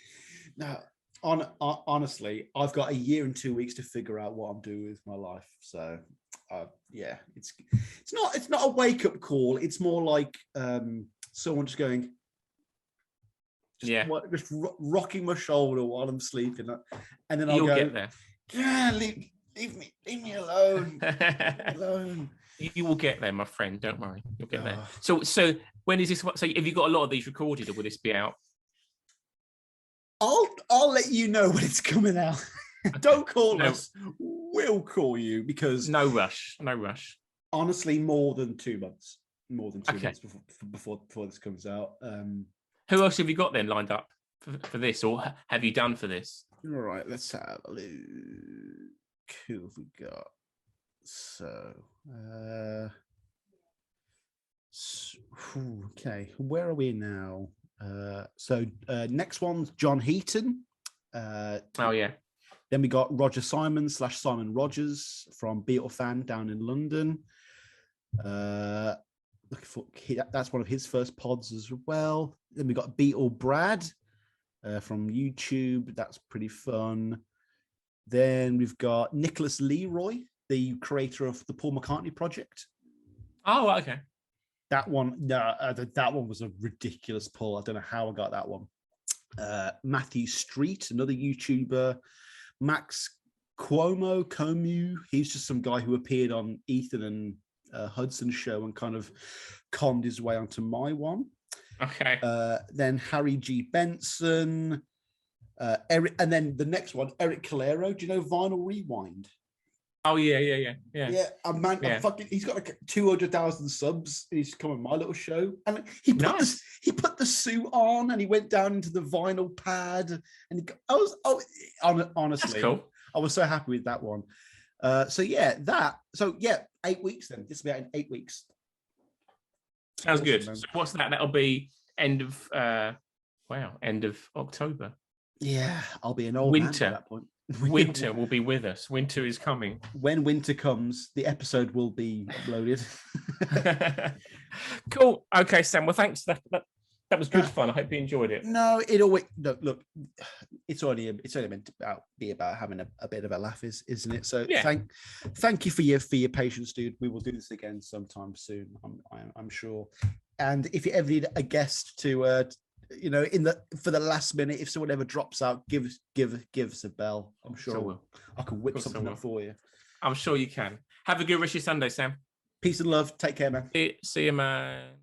No, honestly, I've got a year and 2 weeks to figure out what I'm doing with my life. So, yeah, it's not a wake up call. It's more like someone just going, just rocking my shoulder while I'm sleeping, and then I'll go, get there. Yeah, leave me alone. Leave me alone. You will get there, my friend. Don't worry, you'll get there. So when is this? So have you got a lot of these recorded, or will this be out? I'll let you know when it's coming out. Don't call us. We'll call you, because no rush. Honestly, more than 2 months. More than 2 months before this comes out. Who else have you got then lined up for this, or have you done for this? All right, let's have a look. Who have we got? Okay, where are we now? Next one's John Heaton. Oh yeah. Then we got Roger Simon / Simon Rogers from Beatle Fan down in London. That's one of his first pods as well. Then we got Beatle Brad from YouTube. That's pretty fun. Then we've got Nicholas Leroy, the creator of the Paul McCartney project. Oh, okay. That one was a ridiculous pull. I don't know how I got that one. Matthew Street, another YouTuber. Max Comu. He's just some guy who appeared on Ethan and Hudson's show and kind of conned his way onto my one. Okay. Then Harry G. Benson. Eric, and then the next one, Eric Calero. Do you know Vinyl Rewind? Oh yeah. He's got like 200,000 subs. He's come on my little show, and he put the suit on, and he went down into the vinyl pad, and honestly, that's cool. I was so happy with that one. 8 weeks then. This will be out in 8 weeks. Sounds good. So what's that? That'll be end of October. Yeah, I'll be an old man at that point. Winter will be with us. Winter is coming. When winter comes, the episode will be uploaded. Cool. Okay, Sam. Well, thanks. That was good fun. I hope you enjoyed it. No, look. It's only meant to be about having a bit of a laugh, isn't it? So yeah. Thank you for your patience, dude. We will do this again sometime soon. I'm sure. And if you ever need a guest to for the last minute, if someone ever drops out, give us a bell. I'm sure I can whip something up for you. I'm sure you can. Have a good rest of your Sunday, Sam. Peace and love. Take care, man. See you, man.